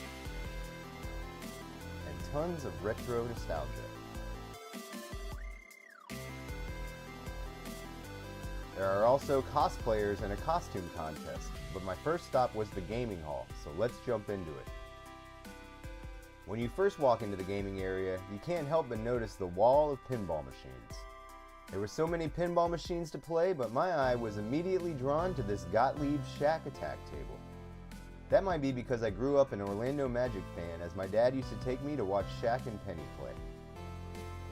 tons of retro nostalgia. There are also cosplayers and a costume contest, but my first stop was the gaming hall, so let's jump into it. When you first walk into the gaming area, you can't help but notice the wall of pinball machines. There were so many pinball machines to play, but my eye was immediately drawn to this Gottlieb Shack Attack table. That might be because I grew up an Orlando Magic fan, as my dad used to take me to watch Shaq and Penny play.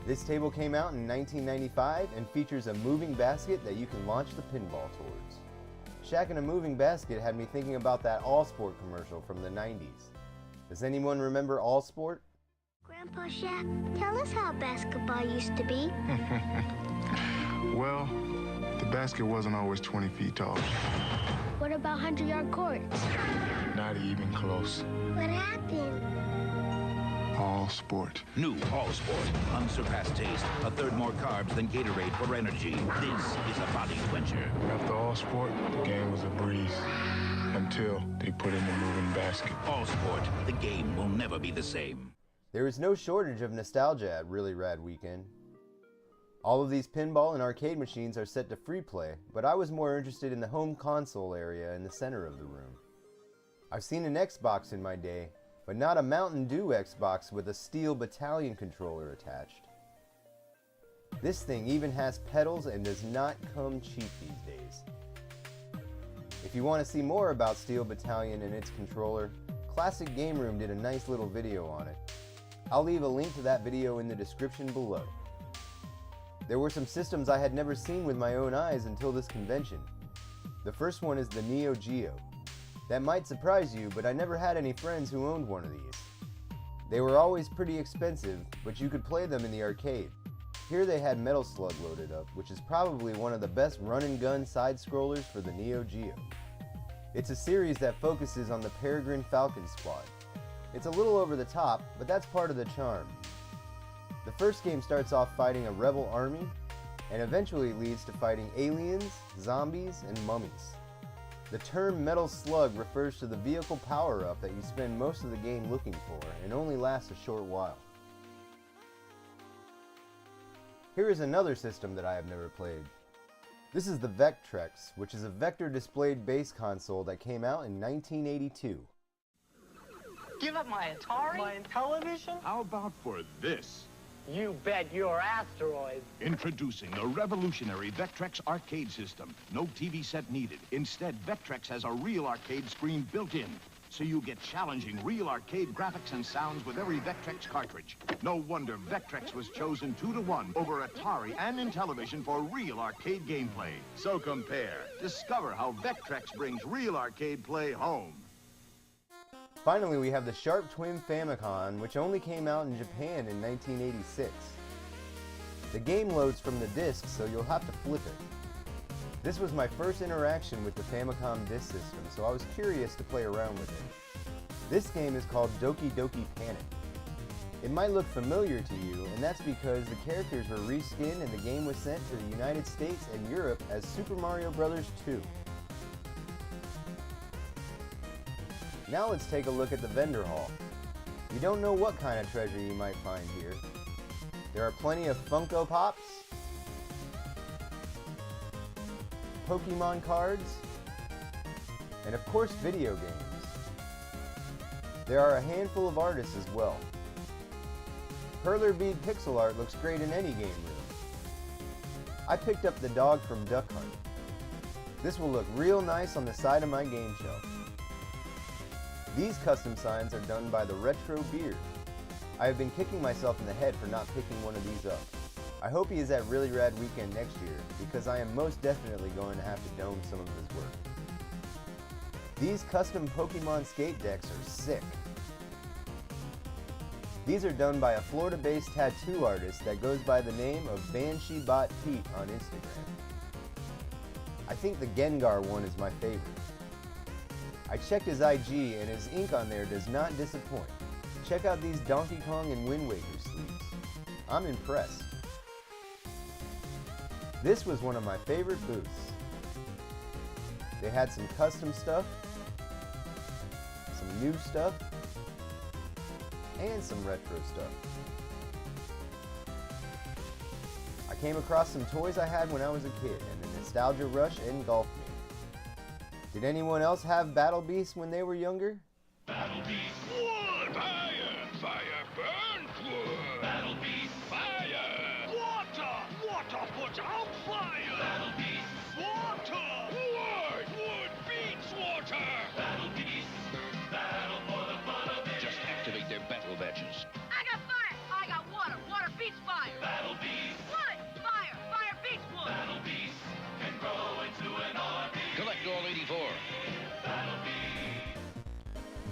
This table came out in 1995 and features a moving basket that you can launch the pinball towards. Shaq in a moving basket had me thinking about that All Sport commercial from the 90s. Does anyone remember All Sport? Grandpa Shaq, tell us how basketball used to be. Well, the basket wasn't always 20 feet tall. What about 100-yard courts? Not even close. What happened? All Sport. New All Sport. Unsurpassed taste. A third more carbs than Gatorade for energy. This is a body quencher. After All Sport, the game was a breeze. Until they put in the moving basket. All Sport. The game will never be the same. There is no shortage of nostalgia at Really Rad Weekend. All of these pinball and arcade machines are set to free play, but I was more interested in the home console area in the center of the room. I've seen an Xbox in my day, but not a Mountain Dew Xbox with a steel Battalion controller attached. This thing even has pedals and does not come cheap these days. If you want to see more about Steel Battalion and its controller, Classic Game Room did a nice little video on it. I'll leave a link to that video in the description below. There were some systems I had never seen with my own eyes until this convention. The first one is the Neo Geo. That might surprise you, but I never had any friends who owned one of these. They were always pretty expensive, but you could play them in the arcade. Here they had Metal Slug loaded up, which is probably one of the best run-and-gun side-scrollers for the Neo Geo. It's a series that focuses on the Peregrine Falcon squad. It's a little over the top, but that's part of the charm. The first game starts off fighting a rebel army, and eventually leads to fighting aliens, zombies, and mummies. The term Metal Slug refers to the vehicle power-up that you spend most of the game looking for, and only lasts a short while. Here is another system that I have never played. This is the Vectrex, which is a vector-displayed base console that came out in 1982. Give up my Atari? My television? How about for this? You bet your asteroid. Introducing the revolutionary Vectrex arcade system. No TV set needed. Instead, Vectrex has a real arcade screen built in. So you get challenging real arcade graphics and sounds with every Vectrex cartridge. No wonder Vectrex was chosen 2-to-1 over Atari and Intellivision for real arcade gameplay. So compare. Discover how Vectrex brings real arcade play home. Finally, we have the Sharp Twin Famicom, which only came out in Japan in 1986. The game loads from the disc, so you'll have to flip it. This was my first interaction with the Famicom disc system, so I was curious to play around with it. This game is called Doki Doki Panic. It might look familiar to you, and that's because the characters were reskinned and the game was sent to the United States and Europe as Super Mario Bros. 2. Now let's take a look at the vendor hall. You don't know what kind of treasure you might find here. There are plenty of Funko Pops, Pokemon cards, and of course video games. There are a handful of artists as well. Perler Bead pixel art looks great in any game room. I picked up the dog from Duck Hunt. This will look real nice on the side of my game shelf. These custom signs are done by the Retro Beard. I have been kicking myself in the head for not picking one of these up. I hope he is at Really Rad Weekend next year, because I am most definitely going to have to dome some of his work. These custom Pokemon skate decks are sick. These are done by a Florida-based tattoo artist that goes by the name of BansheeBot Pete on Instagram. I think the Gengar one is my favorite. I checked his IG and his ink on there does not disappoint. Check out these Donkey Kong and Wind Waker sleeves. I'm impressed. This was one of my favorite booths. They had some custom stuff, some new stuff, and some retro stuff. I came across some toys I had when I was a kid, and the nostalgia rush engulfed me. Did anyone else have Battle Beasts when they were younger? Battle Beast wood! Fire! Fire burns wood! Battle Beast fire! Water! Water puts out fire! Battle Beast water! Wood! Wood beats water! Battle Beast! Battle for the fun of it! Just activate their battle badges. I got fire! I got water! Water beats fire! Battle Beast! Wood! Fire! Fire beats wood! Battle Beast can grow into an army! Collect all 84. Battle Beast!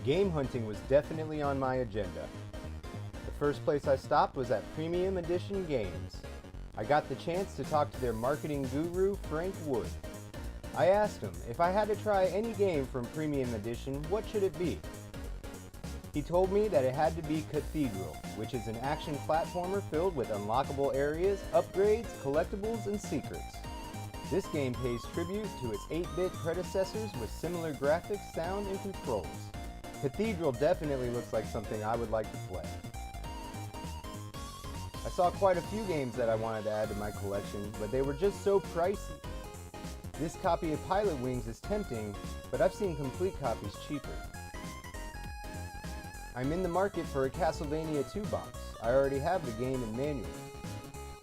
Game hunting was definitely on my agenda. The first place I stopped was at Premium Edition Games. I got the chance to talk to their marketing guru, Frank Wood. I asked him, if I had to try any game from Premium Edition, what should it be? He told me that it had to be Cathedral, which is an action platformer filled with unlockable areas, upgrades, collectibles, and secrets. This game pays tribute to its 8-bit predecessors with similar graphics, sound, and controls. Cathedral definitely looks like something I would like to play. I saw quite a few games that I wanted to add to my collection, but they were just so pricey. This copy of Pilot Wings is tempting, but I've seen complete copies cheaper. I'm in the market for a Castlevania 2 box. I already have the game and manual.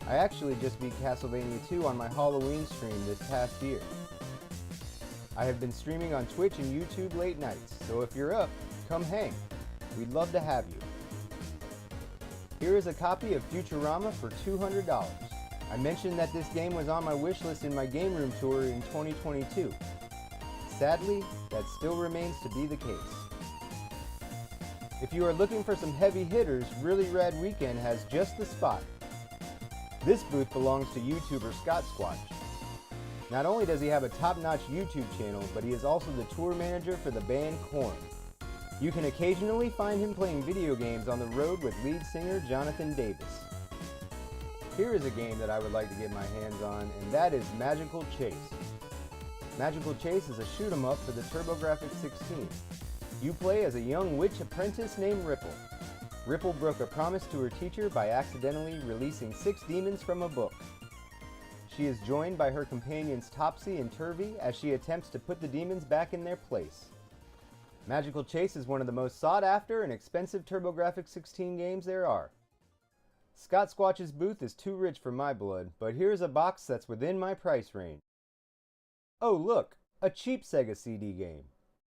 I actually just beat Castlevania 2 on my Halloween stream this past year. I have been streaming on Twitch and YouTube late nights, so if you're up, come hang. We'd love to have you. Here is a copy of Futurama for $200. I mentioned that this game was on my wish list in my game room tour in 2022. Sadly, that still remains to be the case. If you are looking for some heavy hitters, Really Rad Weekend has just the spot. This booth belongs to YouTuber Scott Squatch. Not only does he have a top-notch YouTube channel, but he is also the tour manager for the band Korn. You can occasionally find him playing video games on the road with lead singer Jonathan Davis. Here is a game that I would like to get my hands on, and that is Magical Chase. Magical Chase is a shoot 'em up for the TurboGrafx 16. You play as a young witch apprentice named Ripple. Ripple broke a promise to her teacher by accidentally releasing 6 demons from a book. She is joined by her companions Topsy and Turvy as she attempts to put the demons back in their place. Magical Chase is one of the most sought after and expensive TurboGrafx 16 games there are. Scott Squatch's booth is too rich for my blood, but here's a box that's within my price range. Oh look, a cheap Sega CD game.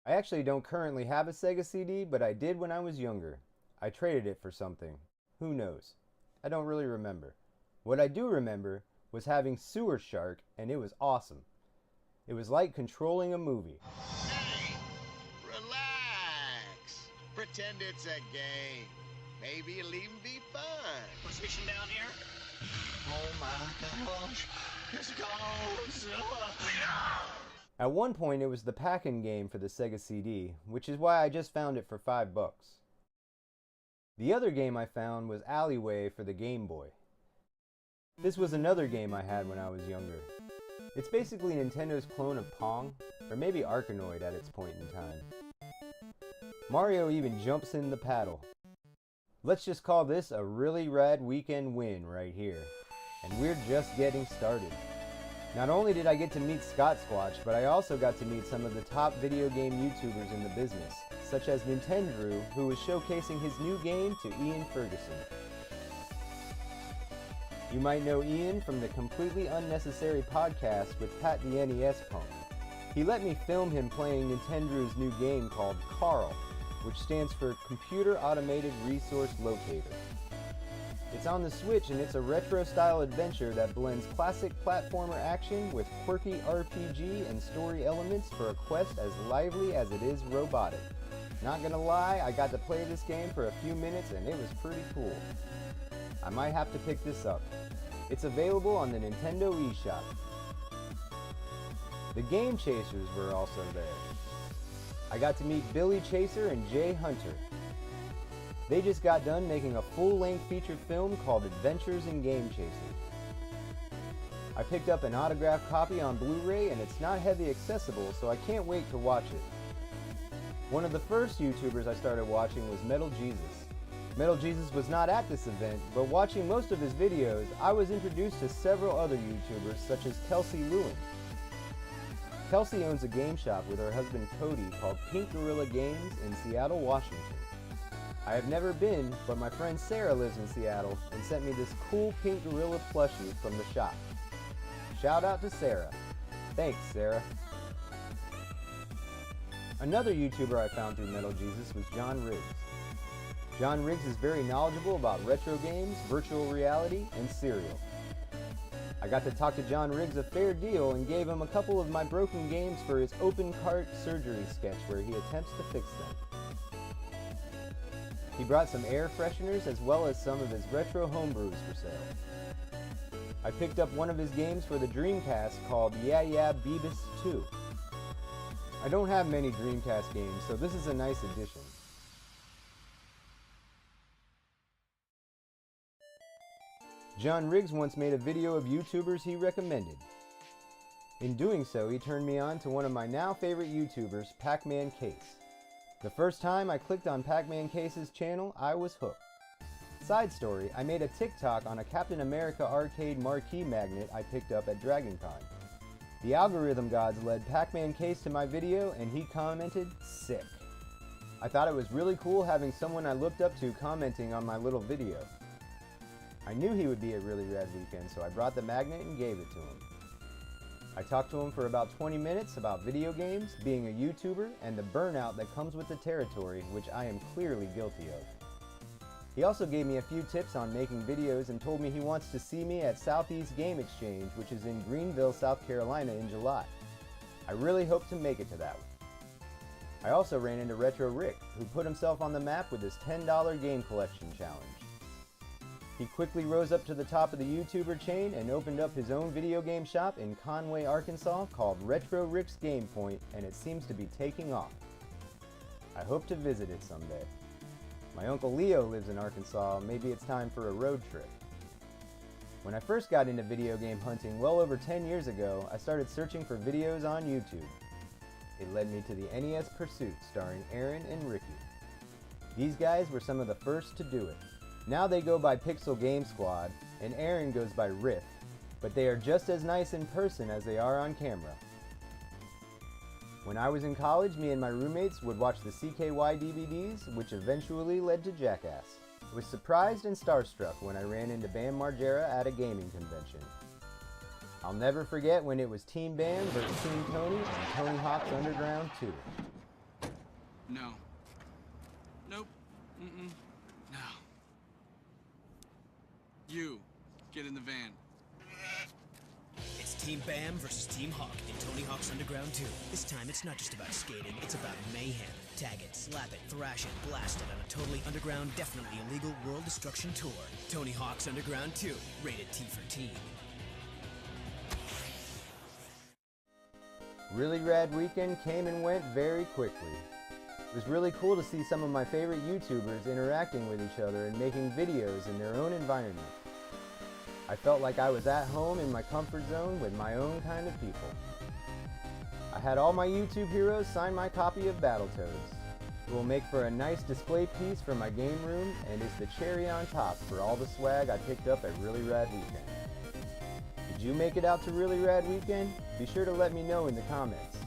I actually don't currently have a Sega CD, but I did when I was younger. I traded it for something. Who knows? I don't really remember. What I do remember was having Sewer Shark, and it was awesome. It was like controlling a movie. Hey, relax. Pretend it's a game. Maybe it'll even be fun. Position down here. Oh my gosh. It's goes. At one point it was the pack-in game for the Sega CD, which is why I just found it for $5. The other game I found was Alleyway for the Game Boy. This was another game I had when I was younger. It's basically Nintendo's clone of Pong, or maybe Arkanoid at its point in time. Mario even jumps in the paddle. Let's just call this a really rad weekend win right here. And we're just getting started. Not only did I get to meet Scott Squatch, but I also got to meet some of the top video game YouTubers in the business, such as Nintendrew, who was showcasing his new game to Ian Ferguson. You might know Ian from the Completely Unnecessary podcast with Pat the NES Punk. He let me film him playing Nintendrew's new game called Carl, which stands for Computer Automated Resource Locator. It's on the Switch and it's a retro-style adventure that blends classic platformer action with quirky RPG and story elements for a quest as lively as it is robotic. Not gonna lie, I got to play this game for a few minutes and it was pretty cool. I might have to pick this up. It's available on the Nintendo eShop. The Game Chasers were also there. I got to meet Billy Chaser and Jay Hunter. They just got done making a full-length feature film called Adventures in Game Chasing. I picked up an autographed copy on Blu-ray and it's not heavy accessible, so I can't wait to watch it. One of the first YouTubers I started watching was Metal Jesus. Metal Jesus was not at this event, but watching most of his videos, I was introduced to several other YouTubers such as Kelsey Lewin. Kelsey owns a game shop with her husband Cody called Pink Gorilla Games in Seattle, Washington. I have never been, but my friend Sarah lives in Seattle and sent me this cool Pink Gorilla plushie from the shop. Shout out to Sarah. Thanks, Sarah. Another YouTuber I found through Metal Jesus was John Riggs. John Riggs is very knowledgeable about retro games, virtual reality, and cereal. I got to talk to John Riggs a fair deal and gave him a couple of my broken games for his open cart surgery sketch where he attempts to fix them. He brought some air fresheners as well as some of his retro homebrews for sale. I picked up one of his games for the Dreamcast called Yeah Yeah Beavis 2. I don't have many Dreamcast games, so this is a nice addition. John Riggs once made a video of YouTubers he recommended. In doing so, he turned me on to one of my now favorite YouTubers, Pac-Man Case. The first time I clicked on Pac-Man Case's channel, I was hooked. Side story, I made a TikTok on a Captain America arcade marquee magnet I picked up at DragonCon. The algorithm gods led Pac-Man Case to my video and he commented, "Sick." I thought it was really cool having someone I looked up to commenting on my little video. I knew he would be a really rad weekend, so I brought the magnet and gave it to him. I talked to him for about 20 minutes about video games, being a YouTuber, and the burnout that comes with the territory, which I am clearly guilty of. He also gave me a few tips on making videos and told me he wants to see me at Southeast Game Exchange, which is in Greenville, South Carolina in July. I really hope to make it to that one. I also ran into Retro Rick, who put himself on the map with his $10 game collection challenge. He quickly rose up to the top of the YouTuber chain and opened up his own video game shop in Conway, Arkansas called Retro Rick's Game Point, and it seems to be taking off. I hope to visit it someday. My Uncle Leo lives in Arkansas, maybe it's time for a road trip. When I first got into video game hunting well over 10 years ago, I started searching for videos on YouTube. It led me to the NES Pursuit starring Aaron and Ricky. These guys were some of the first to do it. Now they go by Pixel Game Squad, and Aaron goes by Riff, but they are just as nice in person as they are on camera. When I was in college, me and my roommates would watch the CKY DVDs, which eventually led to Jackass. I was surprised and starstruck when I ran into Bam Margera at a gaming convention. I'll never forget when it was Team Bam versus Team Tony and Tony Hawk's Underground 2. No. Nope. No. You, get in the van. It's Team Bam versus Team Hawk in Tony Hawk's Underground 2. This time it's not just about skating, it's about mayhem. Tag it, slap it, thrash it, blast it on a totally underground, definitely illegal world destruction tour. Tony Hawk's Underground 2, rated T for Teen. Really Rad Weekend came and went very quickly. It was really cool to see some of my favorite YouTubers interacting with each other and making videos in their own environment. I felt like I was at home in my comfort zone with my own kind of people. I had all my YouTube heroes sign my copy of Battletoads. It will make for a nice display piece for my game room and is the cherry on top for all the swag I picked up at Really Rad Weekend. Did you make it out to Really Rad Weekend? Be sure to let me know in the comments.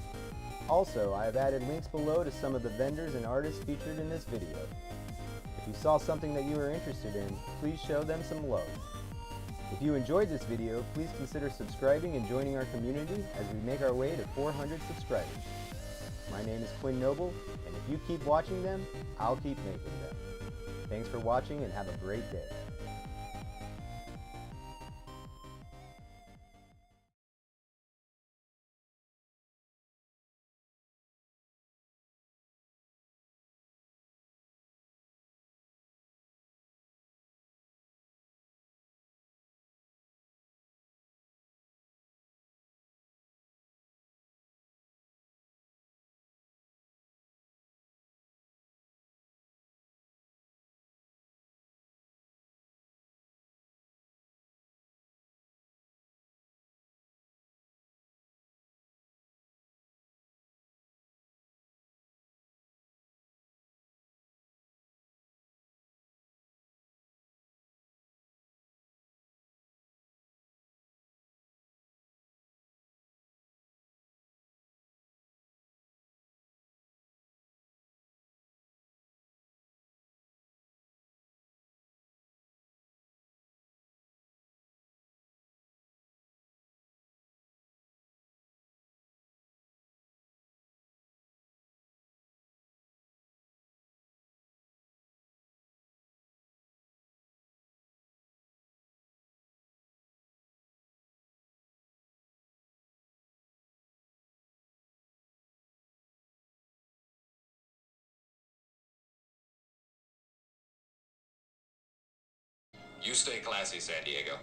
Also, I have added links below to some of the vendors and artists featured in this video. If you saw something that you were interested in, please show them some love. If you enjoyed this video, please consider subscribing and joining our community as we make our way to 400 subscribers. My name is Quinn Noble, and if you keep watching them, I'll keep making them. Thanks for watching and have a great day. You stay classy, San Diego.